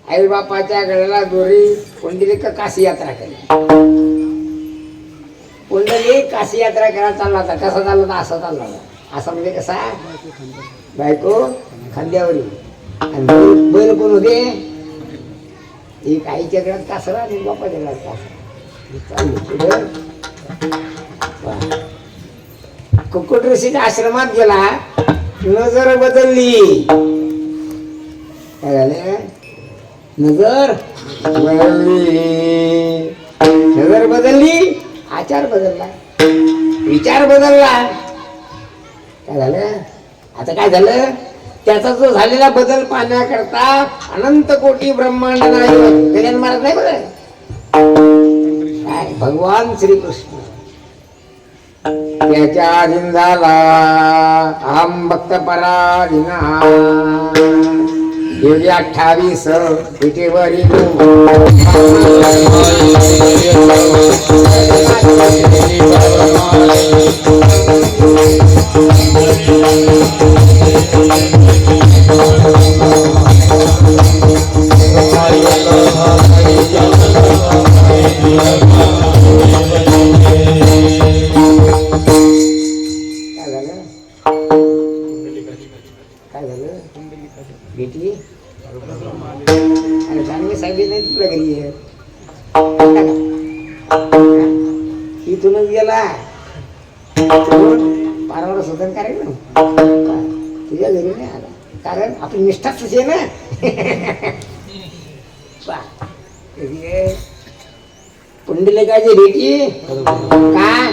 आई बापाच्या गळ्याला दोरी पुंडलिक काशी यात्रा केली. पुंडलिक काशी यात्रा करायला चालला होता. कसा चालला होता? असा चालला होता. असा म्हणजे कसा? बायको खांद्यावरी आणि बैल कोण होते? एक आईच्या गळ्यात कासरा आणि बापाच्या गळ्यात कासरा. कुक्कुट ऋषीच्या आश्रमात गेला. नजर बदलली. काय झाले? नजर बदलली. नजर बदलली. आचार बदलला. विचार बदलला. काय झालं? आता काय झालं? त्याचा जो झालेला बदल पाहण्याकरता अनंत कोटी ब्रह्मांड नाही गजानन महाराज नाही बघ. काय भगवान श्रीकृष्ण त्याच्या अधीन झाला. अहम भक्त पराधीना. योगी 28 पिठेवरी काय झालं? बेटी अरे चांगली साहेब नाही तुला घरी आहे. इथूनच गेला पारावर शोधन करायचं ना. तुझ्या घरी नाही आला कारण आपली निष्ठाच तशी आहे ना. पुंडलिकाची बेटी का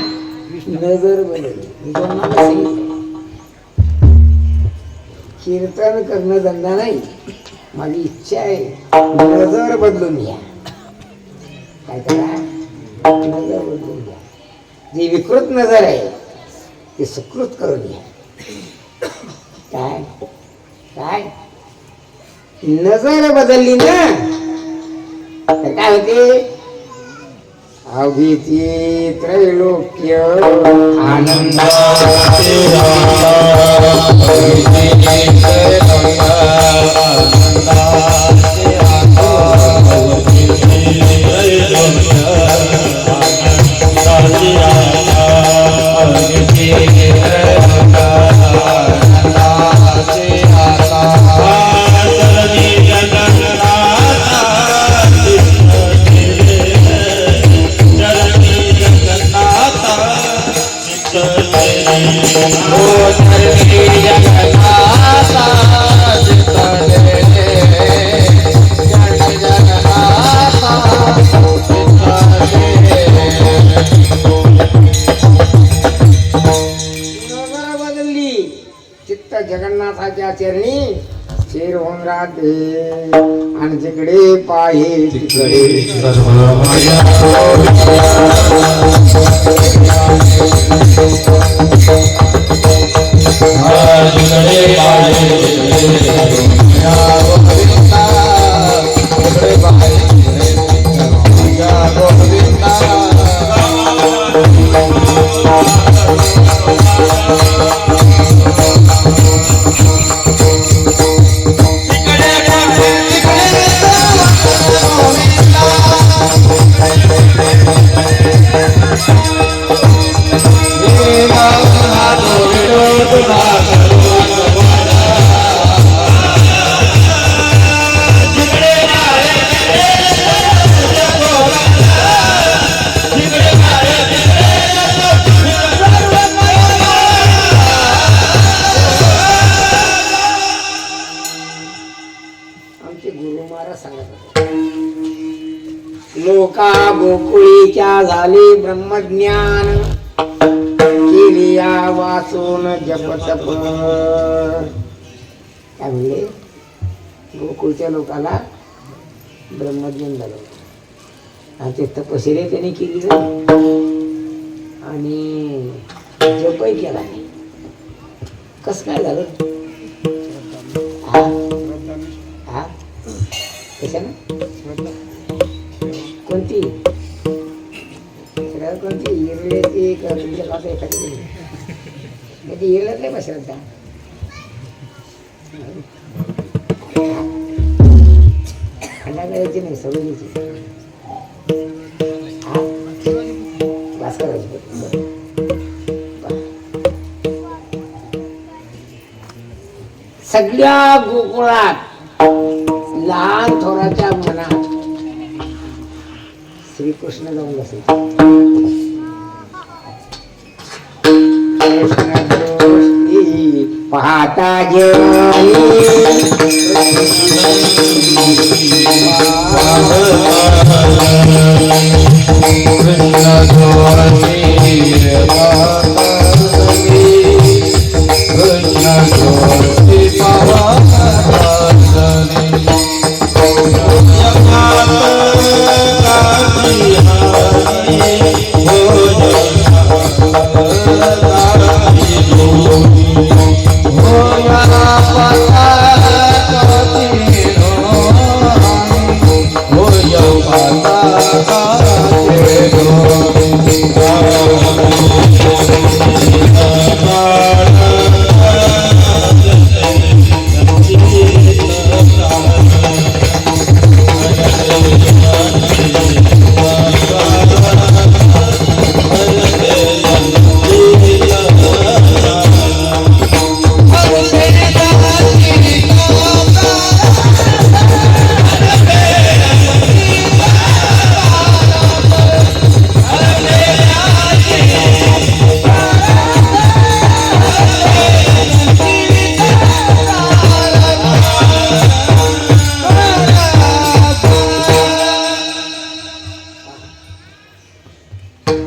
नजर बदलली. कीर्तन करणं धंदा नाही. माझी इच्छा आहे नजर बदलून घ्या. काय करा? नजर बदलून घ्या. जी विकृत नजर आहे ती सुकृत करून घ्या. काय काय नजर बदलली ना तर काय होते? अभिती त्रैलोक्य आनंद. जगन्नाथाच्या चरणी स्थिर होऊन राहते आणि जिकडे पाहे तिकडे लोका गोकुळीच्या झाले ब्रह्मज्ञान केली या वाचून जप तप. काय म्हणले? गोकुळच्या लोकाला ब्रह्मज्ञान झालं आणि ते तपश्चर्या त्यांनी केली आणि जपही केला नाही. कस काय झालं? हा कशानं? कोणती कोणती इरल्याची तुमच्या बाबा एखादी म्हणजे इरल्यात नाही बसला काय करायची नाही सवयीची बस करायची. सगळ्या गोकुळात लहान थोराच्या मनात श्रीकृष्ण जाऊन बसले. पाहता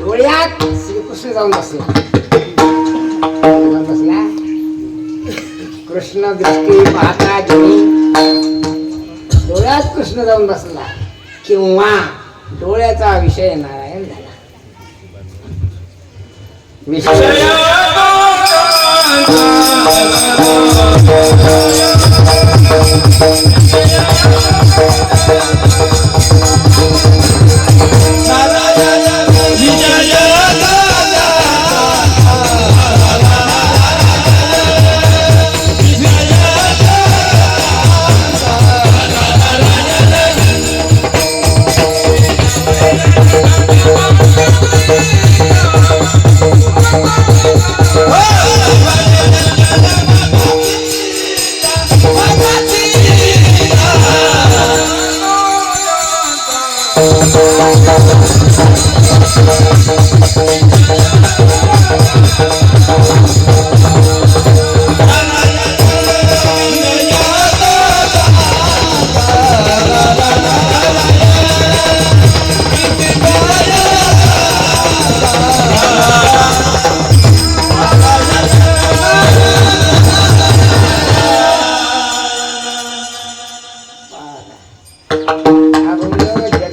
डोळ्यात श्रीकृष्ण जाऊन बसला. बसला कृष्ण दृष्टी पाहता जणी डोळ्यात कृष्ण जाऊन बसला किंवा डोळ्याचा विषय नारायण झाला. विषय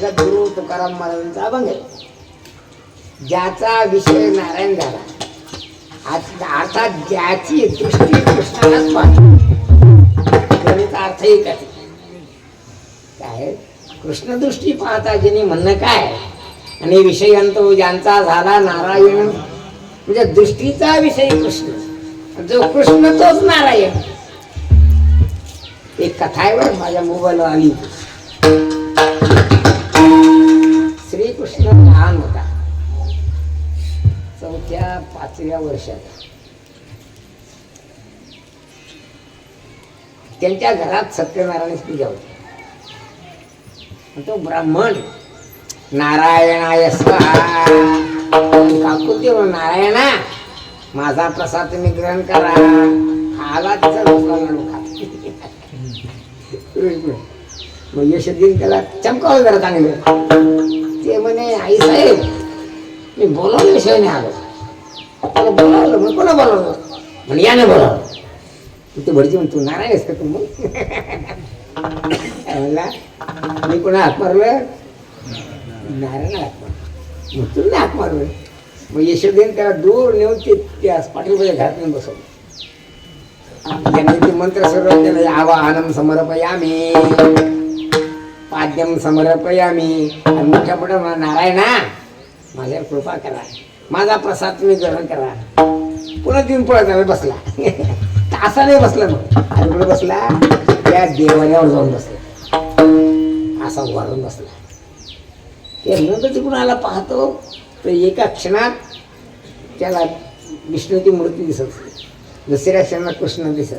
जगद्गुरु तुकाराम महाराजांचा अभंग आहे. ज्याचा विषय नारायण झाला अर्थात ज्याची दृष्टी कृष्णालाच पाहतो. अर्थ एक आहे काय कृष्ण दृष्टी पाहता जिने म्हणणं काय आणि विषयांतो ज्यांचा झाला नारायण म्हणजे दृष्टीचा विषय कृष्ण जो कृष्ण तोच नारायण. एक कथा आहे बरं माझ्या मोबाईलवर आली. श्रीकृष्ण लहान होता 4-5व्या वर्षाचा. त्यांच्या घरात सत्यनारायण पूजा होती. तो ब्राह्मण नारायणाय स्वाहा काकुती नारायणा माझा प्रसाद तुम्ही ग्रहण करा. आला तिचा लाडू खा. मग यशोदीन त्याला चमकावलं जरा चांगलं. ते म्हणे आई साहेब मी बोलावल्याशिवाय नाही आलो. त्याला बोलावलं मग कोणा बोलावलं म्हणे याने बोलावलं. ते भटजी म्हणतो नारायण आहेस का तू मग म्हणला मी कोणा हात मारलं नारायण हात मारलं. मग तुला हात मारलं. मग यशोदेन त्याला दूर नेऊन ते त्या पाटीलच्या घरात नेऊन बसवलं. त्याने ते मंत्र सर्व केलं. आवाहनम समर्पयामी पाद्यम समर्पयामी. मोठ्या पुढे नारायणा माझ्यावर कृपा करा माझा प्रसाद तुम्ही ग्रहण करा. पुन्हा देऊन पळत बसला. असा नाही बसला मग कुठे बसला त्या देवाऱ्यावर जाऊन बसला. असा वाढून बसला. ते नंतर तिकडून आला पाहतो तर एका क्षणात त्याला विष्णूची मूर्ती दिसत होती. दुसऱ्या क्षणात कृष्ण दिसत,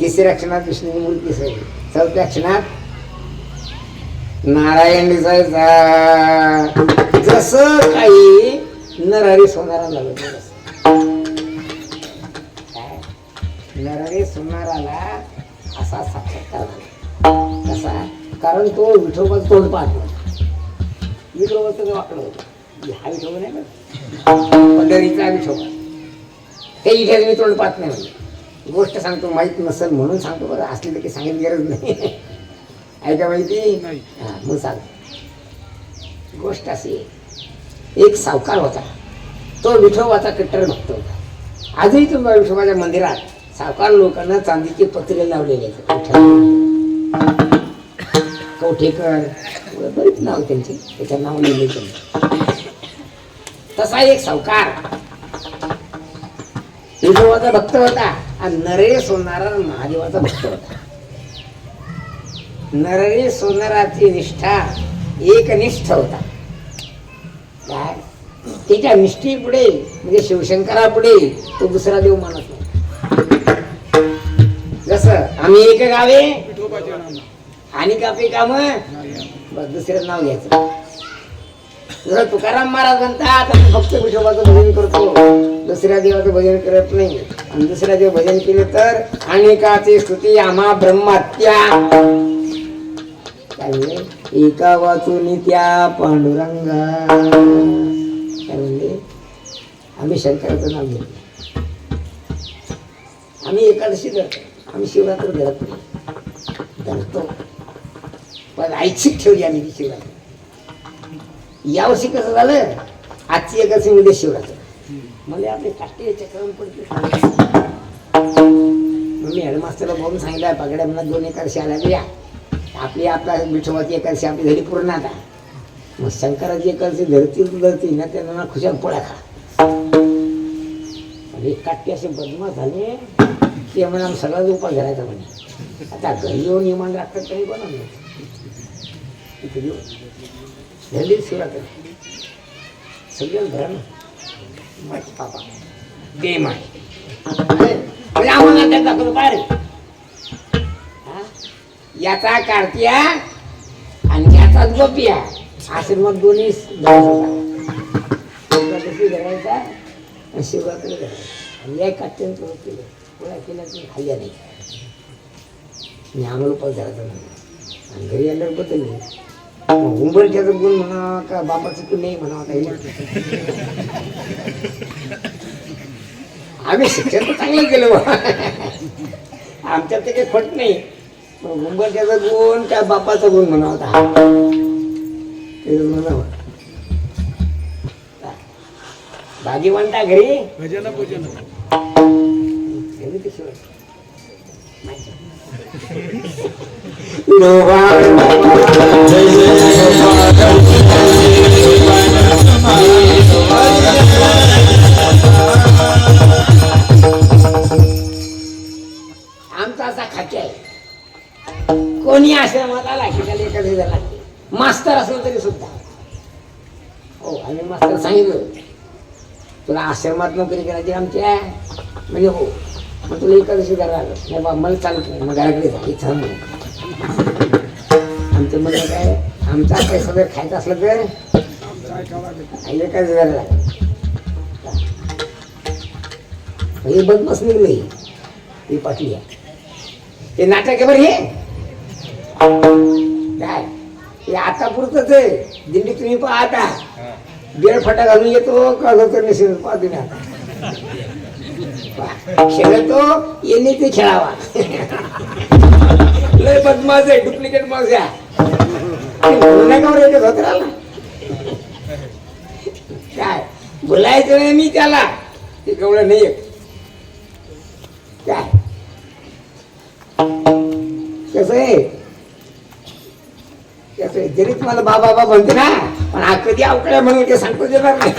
तिसऱ्या क्षणात विष्णूची मूर्ती दिसायची, चौथ्या क्षणात नारायण दिसायचा. जसं काही नरहरी सोनारा लागत नरहरी सोनाराला असा साक्षात्कार झाला. कसा? कारण तो विठोबाचं तोंड पाहत नव्हता. विठोबाचं वाकडं होतं. हा विठोबा नाही का पंढरीचा विठोबा, ते इथे मी तोंड पाहत नाही म्हणजे गोष्ट सांगतो. माहीत नसेल म्हणून सांगतो बरं, असली तर काही सांगितली गरज नाही. ऐका माहिती नाही. हां मग सांग. गोष्ट अशी एक सावकार होता, तो विठोबाचा कट्टर भक्त होता. आजही तुम्ही विठोबाच्या मंदिरात सावकार लोकांना चांदीचे पत्रे लावलेले आहेत. कवठेकर बरीच नाव त्यांचे, त्याच्या नाव लिहिले त्यांनी. तसा एक सावकार विठोबाचा भक्त होता आणि नरे सोनारा महादेवाचा भक्त होता. नरहरी सोनाराची निष्ठा एकनिष्ठ होता. काय? त्याच्या निष्ठी पुढे म्हणजे शिवशंकरा पुढे तो दुसरा देव मानत नाही. जसं आम्ही एक गावे विठोबाच्या नावानं. आणि कापे काम बस दुसरं नाव घ्यायचं. जसं तुकाराम महाराज म्हणतात आम्ही फक्त विठोबाचं भजन करतो, दुसऱ्या देवाचं भजन करत नाही. आणि दुसऱ्या देव भजन केले तर अनेकाची स्तुती आम्हा ब्रह्महत्या. एका वाचून त्या पांडुरंगा. काय म्हणले? आम्ही शंकराचं नाव घेतो, आम्ही एकादशी धरतो, आम्ही शिवरात्र धरत नाही. धरतो पण ऐच्छिक ठेवली आम्ही ती शिवरात्र. यावर्षी कसं झालं, आजची एकादशी उद्या शिवरात्र. मला आपले काष्टी चक्रम पडते. मी हेडमास्टरला बोलून सांगितलं पगड्या म्हणा 2 एकादशी आल्या या आपली आपला विठोबाची एकादशी आपली झाली पूर्ण. आता मग शंकराची एकादशी धरतील ना त्यांना खुशाल पोळ्या खा. एक काटके असे बदमाश झाले की म्हणा सगळाच उपास धरायचा म्हणे. आता घरी येऊन इमान राखतात तरी पण इथे येऊन झाली शिवरात्र सगळं धरा ना माय पापा दे माय म्हणजे आम्हाला त्यात दाखवलं पाहिजे. याचा कार्तिया आणि याचाच गोपिया आश्रमात दोन्ही धरायचा आणि शिवरात्र धरायचा. आणि या काट्यानं थोडं केलं पोळ्या केल्या तुम्ही खाल्ल्या नाही. मी आम्हाला उपास धरायचा नाही आणि घरी आल्यावर बदलले. मग उंबरठ्याचं गुण म्हणा का बापाचं गुण नाही म्हणा काही. आम्ही शिक्षण तर चांगलं केलं आमच्यात ते काही खोट नाही. उंबरठ्याचा गुण काय बापाचा गुण म्हणा होता म्हणावं. भाजीवंता घरी भजन पूजन घरी ते शिवाय आमचा असा खाते आहे. कोणी आश्रमात आला की त्याला एखादी लागते. मास्तर असेल तरी सुद्धा हो. आम्ही मास्तर सांगितलं तुला आश्रमात नोकरी करायची आमच्या म्हणजे हो. मग तुला एकादशी करायला आलं नाही बा मला चालत नाही. मग घराकडे जा इथं आमचं म्हणणं काय आमचा पैसा जर खायचा असलं तर एकादशी करायला लागेल. हे बदमाश निघलं ही पाटली आहे. हे नाटक आहे बरं. हे काय हे आता पुरतच आहे. दिंडी तुम्ही पाहता बेळ फटा घालून येतो का निश्चित पाहतो ना खेळतो येणे ते खेळावा. लय बदमाश आहे डुप्लिकेट माणूस काय बोलायचं नाही मी त्याला ते कवळं नाही काय कसं आहे जरी तुम्हाला बाबा बाबा म्हणते ना पण हा कधी अवकळ्या म्हणून ते सांगतो देणार नाही.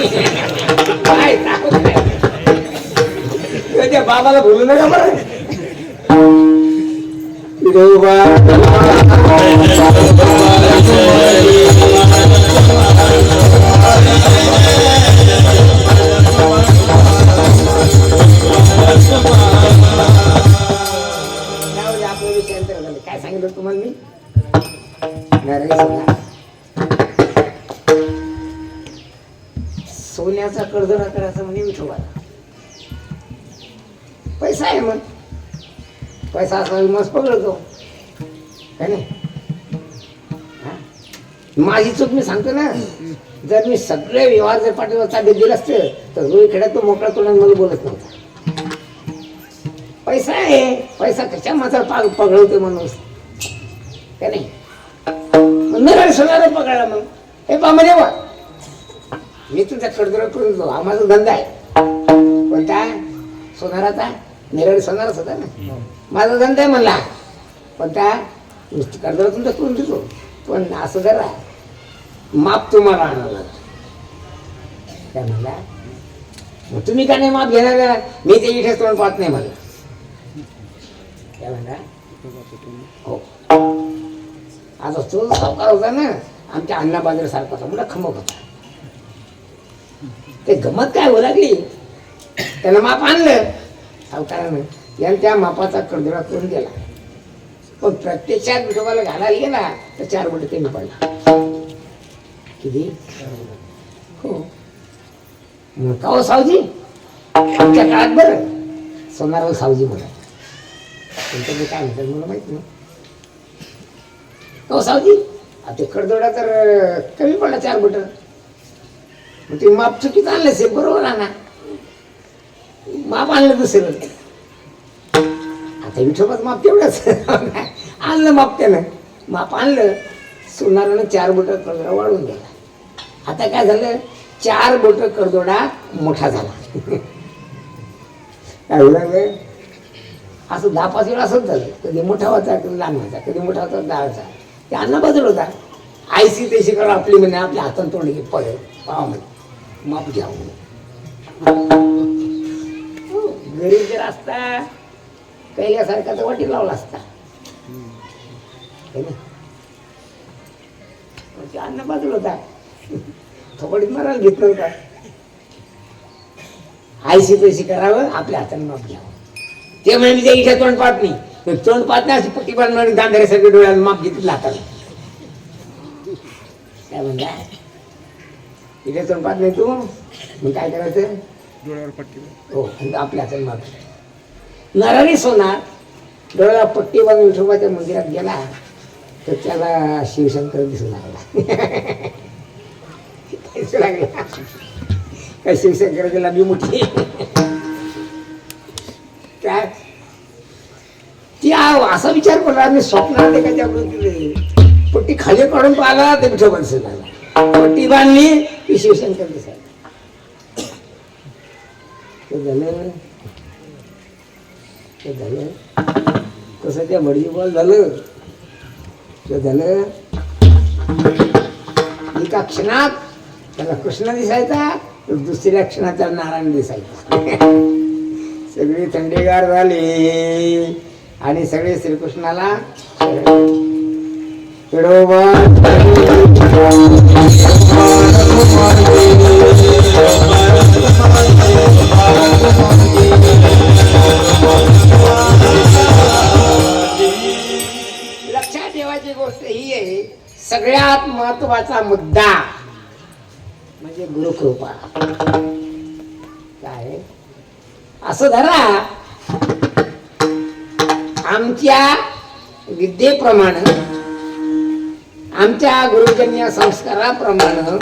त्या बाबाला बोलू नका बरं. आपलं विषयांतर झालं. काय सांगितलं तुम्हाला मी? नरही सोनार. सोन्याचा कर्जडा करायचा म्हणजे विठोबाला. पैसा आहे मग, पैसा असा मस्त पकडतो काय नाही. हा? माझी चूक मी सांगतो ना, जर मी सगळे व्यवहार जर पाठीवर ताब्यात दिले असते तर रोई खेड्यात तो मोकळा तोंडाने मला बोलत नव्हता. पैसा आहे, पैसा कशा मात्र पकडवते माणूस काय नाही. नरळ सोनार पकडला मग. हे पा म्हणजे वा मी तुझ्या कडदोरा करून देतो, हा माझा धंदा आहे. कोणता? सोनाराचा. निरळ सोनारच होता ना. माझा धंदा आहे म्हणला. कोणता? कडदोरा तुमचा करून देतो, पण असं जरा माप तुम्हाला आणावं लागेल. काय म्हणला? मग तुम्ही का नाही माप घेणार? मी ते इथेच तोंड पाहत नाही मला. काय म्हणला? हो. आता तो सावकार होता ना, आमच्या अण्णा बाजार सारखा होता, मोठा खमक होता. ते गमत काय हो लागली, त्यानं माप आणलं सावकारानं, यानं त्या मापाचा कडदोरा करून गेला. पण प्रत्यक्षात विठोबाला घालायला गेला तर 4 बोट कमी पडला. किती? हो. मग का हो सावजी? आमच्या काळात बरं सोनाराला सावजी म्हणा. तुमच्याकडे काय म्हणतात मला माहित नाही. हो सावजी, ते कडदोडा तर कमी पडला 4 बोट. मग ते माप चुकीचं आणलं असेल. बरोबर आणा, माप आणलं दुसरं. आता विठोबाच माप तेवढंच आणलं माप. त्यानं माप आणलं, सोनारानं 4 बोट कडदोडा वाढून गेला. आता काय झालं, 4 बोट कडदोडा मोठा झाला. काय होईल असं 10-5 वेळा असंच झालं. कधी मोठा होता, कधी लहान व्हायचा, कधी मोठा होता 10 व्हायचा. ते अन्न बदल होता. आयसी तेशी करा आपली म्हणे, आपल्या हातान तोंड घे पडेल पाहा म्हणे, माप घ्या म्हणे. गरीब जर असता कैल्यासारखा तर वाटी लावला असता. अन्न बदल होता, थोडीत मारायला घेत नव्हता. आयसी पैसे करावं, आपल्या हाताने माप घ्यावं. ते म्हणजे मी त्या इथे तोंड पाहत नाही. तोंड पाहत नाही, अशी पट्टी बांधणारी दांधाऱ्यासारखी डोळ्याला माप घेतली हाताला. काय म्हणता? इथे तोंड पाहत नाही तू, मग काय करायचं? डोळ्यावर पट्टी. हो, आणि आपल्या हाताने माप. नरहरी सोनार डोळ्याला पट्टी बांधून विठोबाच्या मंदिरात गेला तर त्याला शिवशंकर दिसू लागला. दिसू लागला काय शिवशंकराची लांबी मोठी. काय ती असा विचार करला, मी स्वप्नात का जागृती पट्टी खाली काढून पाहिला ते विठोबा दिसू लागला. पट्टी बांधली की शिवशंकर दिसायला. ते झालं तसं त्या भडजी बॉल झालं. ते झालं एका क्षणात त्याला कृष्ण दिसायचा, दुसऱ्या क्षणात त्याला नारायण दिसायचा. सगळी थंडीगार झाली आणि सगळे श्रीकृष्णाला लक्षात ठेवायची गोष्ट ही आहे, सगळ्यात महत्वाचा मुद्दा म्हणजे गुरुकृपा. काय असं धरा, आमच्या विद्येप्रमाणे, आमच्या गुरुजन्य संस्काराप्रमाणे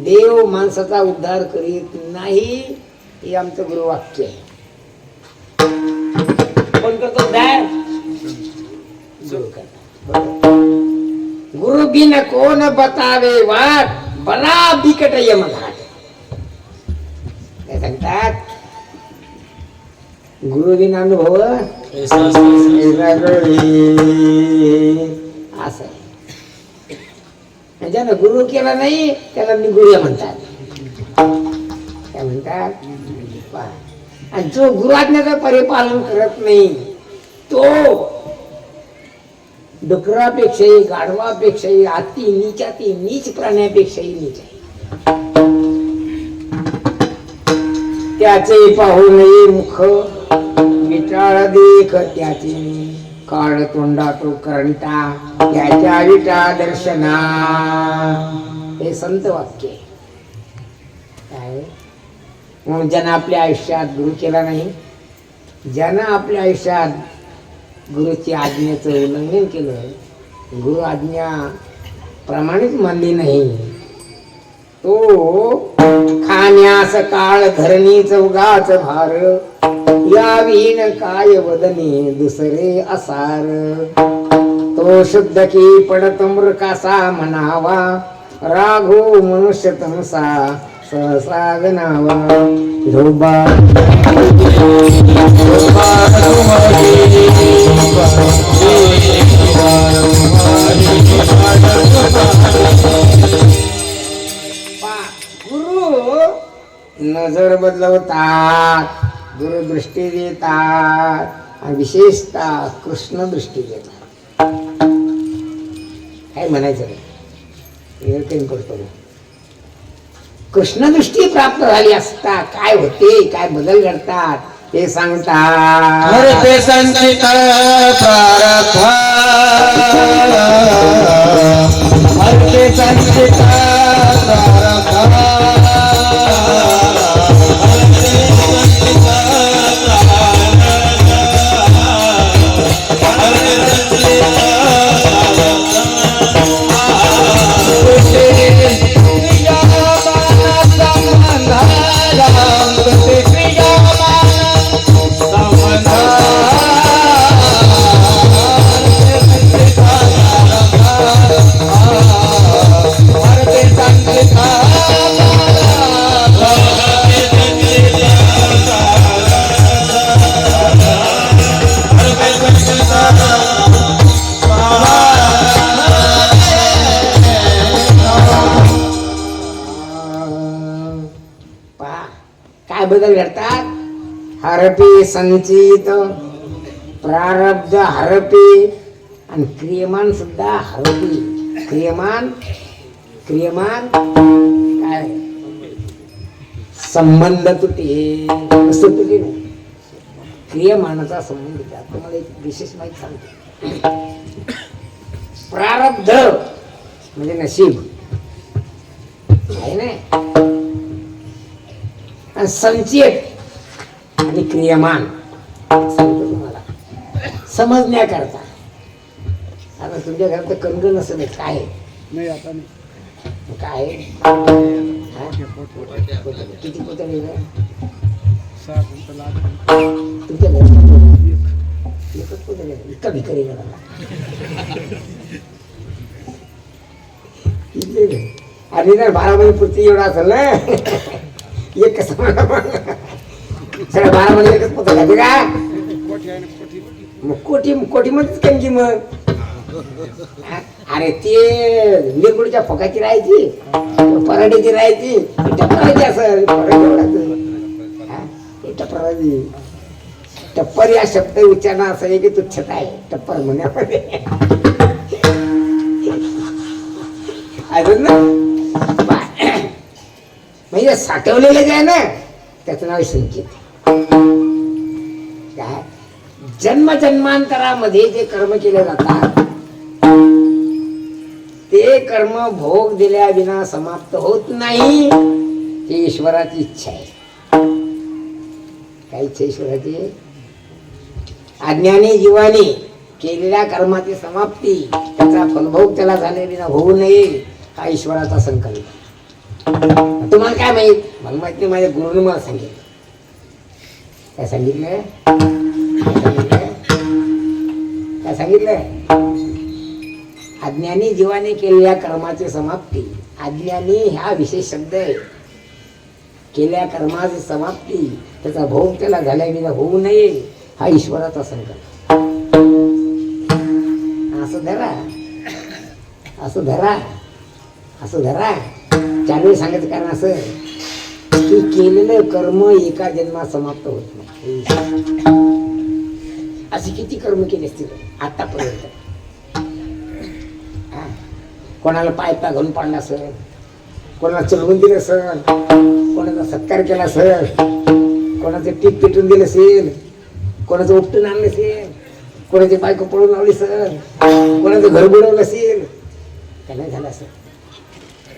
देव माणसाचा उद्धार करीत नाही, हे आमचं गुरुवाक्य आहे. कोण करतो उद्धार? गुरु करता. गुरु बिन कोण बतावे वाट, बरा बिकट यमघाट. काय सांगतात? गुरु बिन अनुभव असं आहे. ज्यानं गुरु केला नाही त्याला निगुर्य म्हणतात. काय म्हणतात? आणि जो गुरु आज्ञेचं परिपालन करत नाही तो डुकरापेक्षाही गाढवापेक्षाही अति नीचाती नीच प्राण्यापेक्षाही नीच आहे. त्याचे पाहू नये मुख विटाळ देख त्याचे काळ तोंडा तो करंटा त्याच्या विटा दर्शना. हे संत वाक्य आहे. काय म्हणून ज्यानं आपल्या आयुष्यात गुरु केला नाही, ज्यानं आपल्या आयुष्यात गुरुची आज्ञेचं उल्लंघन केलं, गुरु आज्ञा प्रमाणित मानली नाही, तो खाण्यास काळ धरणी चौगाच भार या विहीन काय वदने दुसरे असार. तो शुद्ध की पडत मृकासा म्हणावा राघो मनुष्य तमसा सहसा गणावा. धोबा गुरु नजर बदलवतात, दूरदृष्टी देतात आणि विशेषतः कृष्ण दृष्टी देतात. काय म्हणायचं नाही करतो. कृष्ण दृष्टी प्राप्त झाली असता काय होते, काय बदल घडतात ते सांगतात. हरते संचित प्रारब्धा, हरते संचित प्रारब्धा, काय बदल घडतात. हरपे संचित प्रारब्ध हरपे आणि क्रियमान सुद्धा हरपे. क्रियमान क्रियमान काय संबंध तुटे, असं तुटे नाही, क्रियमानाचा संबंध तुटे. तुम्हाला एक विशेष माहिती सांगतो. प्रारब्ध म्हणजे नशीब आहे ना, संचित आणि क्रियमान सांगतो तुम्हाला समजण्याकरता. आता तुमच्या घरात कणग नसेल काय नाही आता नाही. काय किती पोतळी सहा क्विंटल आठ. तुमच्या घरात एकच पोतळी इतका भिकारी घराला आणि जर 12 महिने पुरती एवढा असेल ना, एक कसं सगळं 12 महिने एकच पोत घालते का. कोठी आहे ना, कोठी. मग कोटी कोटी मध्येच कणकी मग. अरे ते लिकुडच्या फोकाची राहायची, पराठीची राहायची, टप्पराची असं टप्पराची. टप्पर या शब्द विचारणं असं आहे की तुच्छता आहे टप्पर म्हणण्यामध्ये. अजून ना म्हणजे साठवलेलं जे आहे ना त्याचं नाव संचित. काय जन्मजन्मांतरामध्ये जे कर्म केले जातात ते कर्म भोग दिल्या विना समाप्त होत नाही. ही ईश्वराची इच्छा आहे. काय इच्छा ईश्वराची. अज्ञानी जीवाने केलेल्या कर्माची समाप्ती, त्याचा फलभोग त्याला झाले विना होऊ नये, हा ईश्वराचा संकल्प. तुम्हाला काय माहित, मला माहित नाही, माझ्या गुरुने मला सांगितलं. काय सांगितलं, काय सांगितलं. अज्ञानी जीवाने केलेल्या कर्माची समाप्ती. अज्ञानी हा विशेष शब्द आहे. केलेल्या कर्माची समाप्ती, त्याचा भोग त्याला झाल्याविना होऊ नये, हा ईश्वराचा संकल्प. असं धरा, असं धरा, असं धरा. त्यावेळी सांगायचं कारण असं की केलेलं कर्म एका जन्मात समाप्त होत नाही. अशी किती कर्म केली असतील आतापर्यंत. कोणाला पायपा घालून पाडला असेल, कोणाला चढवून दिलं असेल, कोणाचा सत्कार केला असेल, कोणाचं टीप पेटून दिलं असेल, कोणाचं उपटून आणलं असेल, कोणाची बायको पळून लावली असेल, कोणाचं घर बुडवलं असेल. का नाही झालं असं?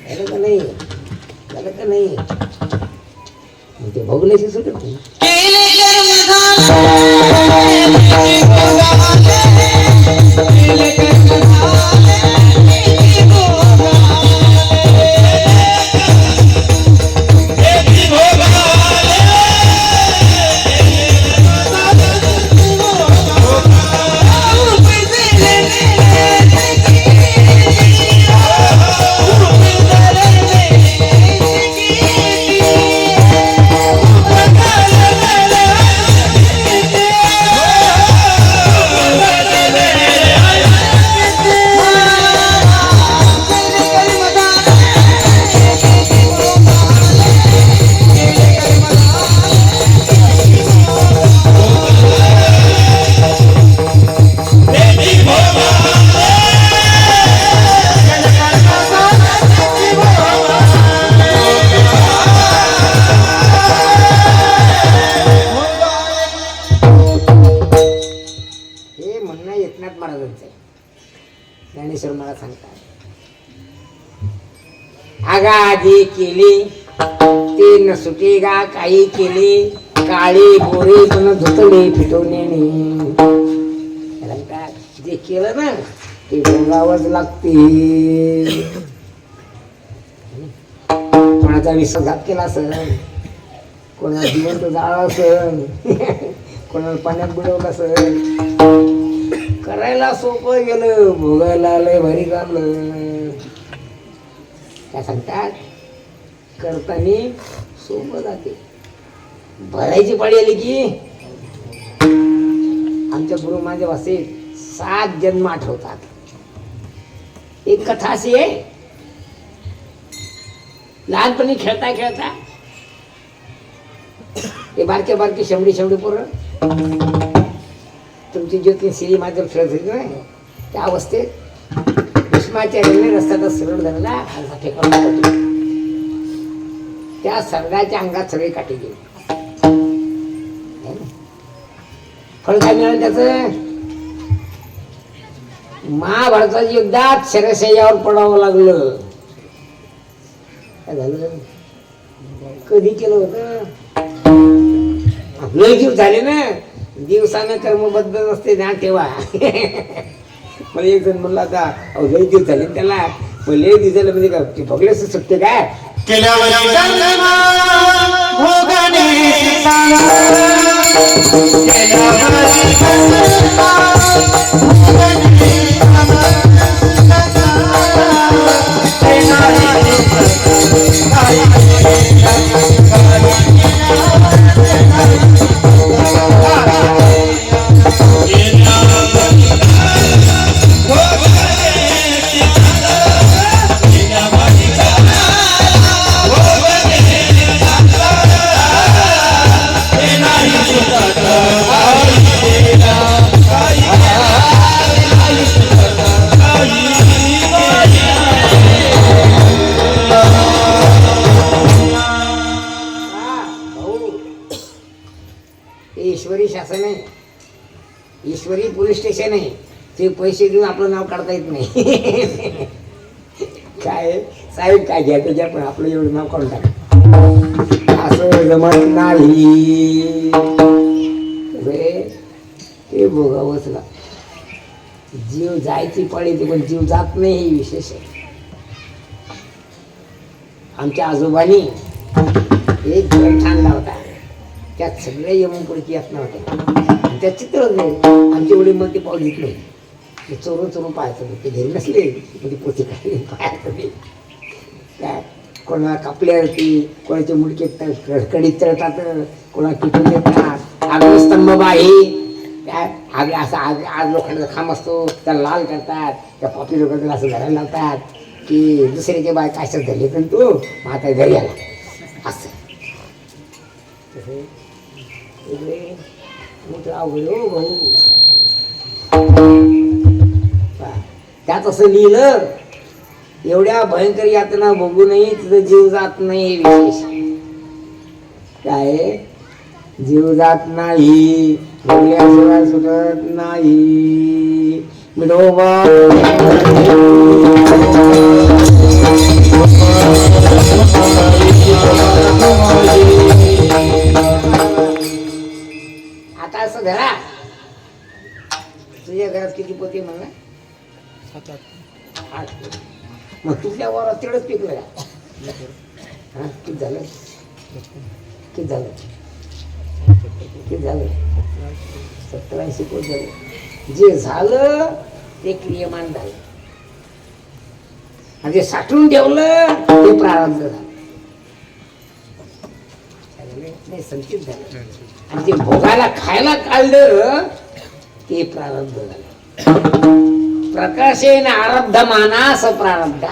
झालं का नाही? झालं का नाही? ते भोगल्याशी सुटत नाही. ज्ञानेश्वर मला सांगतात, आगाजी केली ते न सुटेगा, काही केले काळे गोरे पण धुतले फिटवण्याने. जे केलं ना ते भोगावंच लागते. कोणाचा विश्वासघात केला असेल, कोणाला जिवंत जाळलं असेल, कोणाला पाण्यात बुडवलं असेल, करायला सोपं गेलं, भोगायला लय भारी झालं. काय सांगतात, करताना सोपं जाते, भरायची पाळी आली की. आमच्या गुरु माझ्या भाषेत 7 जन्म आठवतात. एक कथा अशी आहे, लहानपणी खेळता खेळता ते बारके बारके शेवडी पोरं तुमची ज्योती सिरी माझ्या खेळत होती ना, त्या अवस्थेत भीष्माचार्याने रस्त्याचा सरळ धरला, असा फेकावला होता. त्या सरदाच्या अंगात सगळी काठी गेली. फळ काय मिळालं त्याच? महाभारताच्या युद्धात शरशय्यावर पडावं लागलं. काय झालं? कधी केलं होतं? लय जीव झाले ना, दिवसानं कर्मबद्ध नसते ना तेव्हा. मला एक जण म्हणला आता लय दिवस झाले त्याला, लय दिवस झाले म्हणजे काय ते बघलेच सत्य काय ईश्वरी शासन आहे, ईश्वरी पोलीस स्टेशन आहे. ते पैसे देऊन आपलं नाव काढता येत नाही. काय साहेब काय घ्या त्याच्या, पण आपलं एवढं नाव काढून टाका असं जमत नाही. ते भोगावंच लागतं. जीव जायची पाळी ते, पण जीव जात नाही हे विशेष आहे. आमच्या आजोबांनी एक ग्रंथ आणला होता, त्यात सगळे यमपुरीची असणार होते. त्यात चित्र होते. आमचे वडील मग ते पाऊल घेतले, ते चोरून पाहायचं. ते घरी नसले म्हणजे पोथी काढली पाहायचं. ते काय कोणाला कापल्यावरती, कोणाचे मुडके कडकडीत चढतात, कोणाला किटून देतात. आग्रस्तंभबाई काय आग असा आग लोखंडाचा खांब असतो, त्याला लाल करतात. त्या पापी लोकांना असं धरायला लावतात की दुसऱ्याच्या बाय काशात धरले पण तू मग आता घरी आला असं. अवघड हो भाऊ. त्यात असं लिहिलं एवढ्या भयंकर यातना बघूनही तुझं जीव जात नाही हे विशेष. काय जीव जात नाही, बोलल्याशिवाय सुटत नाही. विनोबा आता असं धरा, तुझ्या घरात किती पोते म्हणला? 7-8. 8. मग तुझ्या वरात तेवढंच पिकलं का? हा किती झालं? किती झालं? किती झालं? 70-80 पोत झालं. जे झालं ते क्रियमान झालं, आणि जे साठवून ठेवलं ते प्रारब्ध झालं. नाही संचित झालं, आणि ते भोगाला खायला काढलं ते प्रारब्ध झालं. प्रकाशेन आरब्ध मानास प्रारब्ध,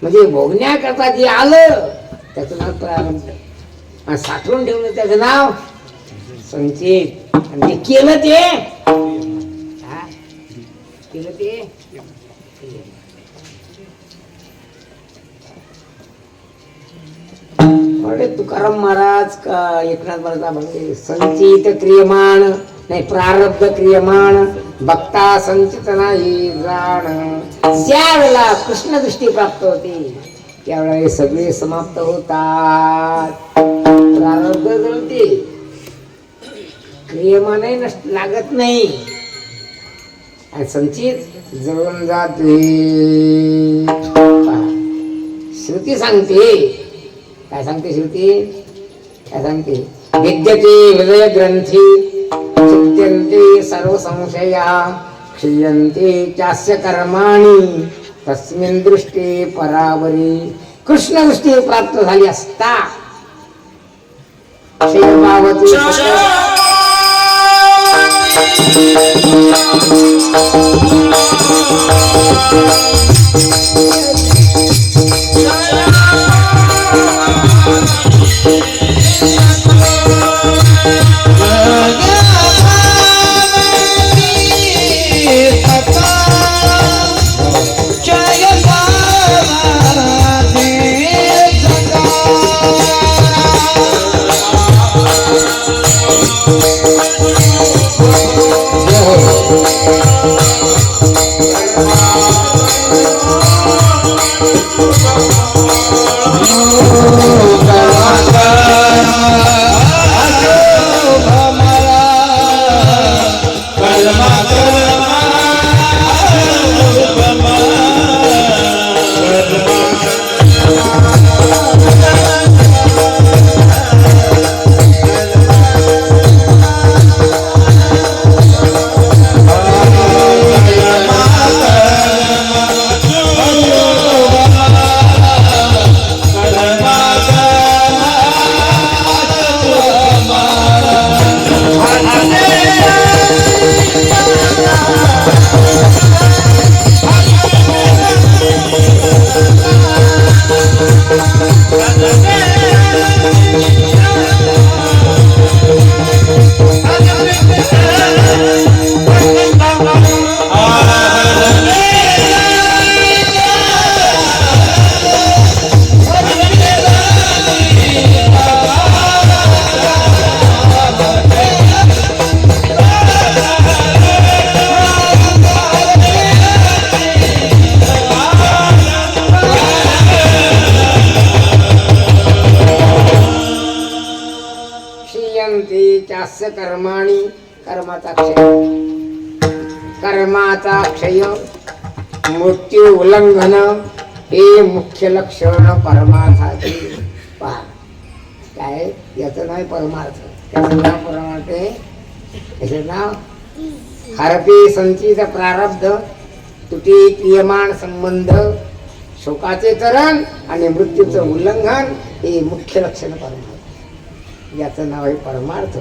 म्हणजे भोगण्याकरता जे आलं त्याचं नाव प्रारब्ध, आणि साठवून ठेवलं त्याचं नाव संचित. आणि जे केलं ते केलं ते तुकाराम महाराज का एकनाथ महाराज म्हणजे संचित क्रियमाण नाही, प्रारब्ध क्रियमाण, बघता संचित नाही जाण. ज्या वेळेला कृष्ण दृष्टी प्राप्त होते त्यावेळेला हे सगळे समाप्त होतात. प्रारब्ध जळते, क्रियमानही लागत नाही, आणि संचित जळून जाते. श्रुती सांगते, काय सांगते श्रुती? काय सांगते? विद्यते हृदय ग्रंथी चिंत्यन्ते सर्व संशया, क्षीयन्ते चास्य कर्माणि तस्मिन् दृष्टी परावरी. कृष्ण दृष्टी प्राप्त झाली असता क्षीरभावती चास्य कर्माणि, कर्माचा क्षय, कर्माचा क्षय, मृत्यू उल्लंघन हे मुख्य लक्षण परमार्थाचे. पहा काय याचं नाव परमार्थ, त्याचं नाव परमार्थ आहे. त्याचं नाव हरपे संचित प्रारब्ध, तुटी क्रियमाण संबंध, शोकाचे तरण आणि मृत्यूचं उल्लंघन हे मुख्य लक्षण परमार्थ. याचं नाव आहे परमार्थ.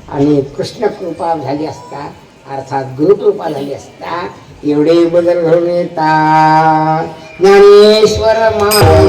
आणि कृष्ण कृपा झाली असता, अर्थात गुरुकृपा झाली असता एवढे बदल घडून येतात. ज्ञानेश्वर महाराज